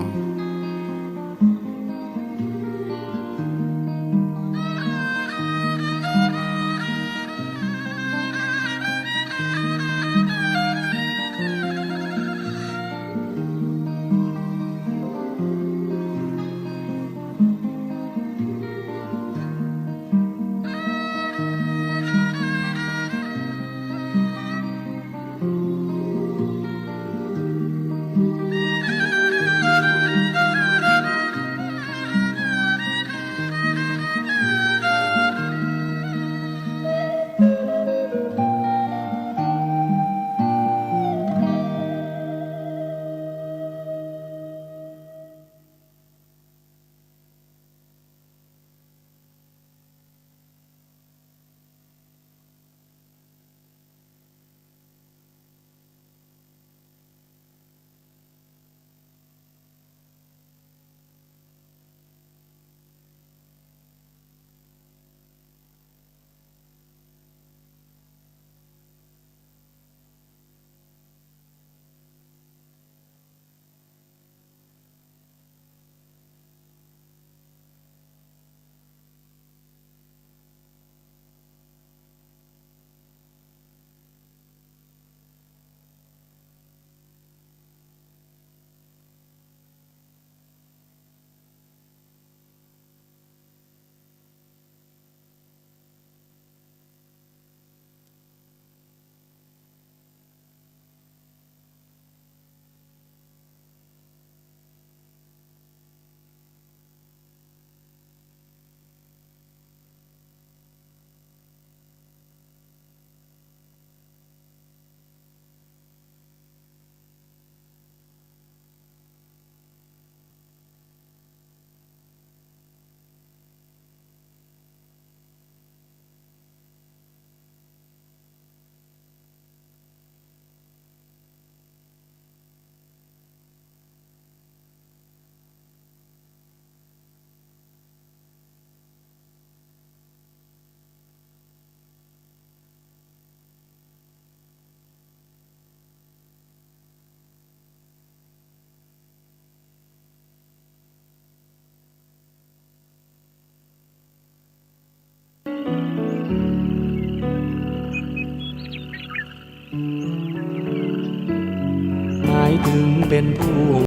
เป็นผู้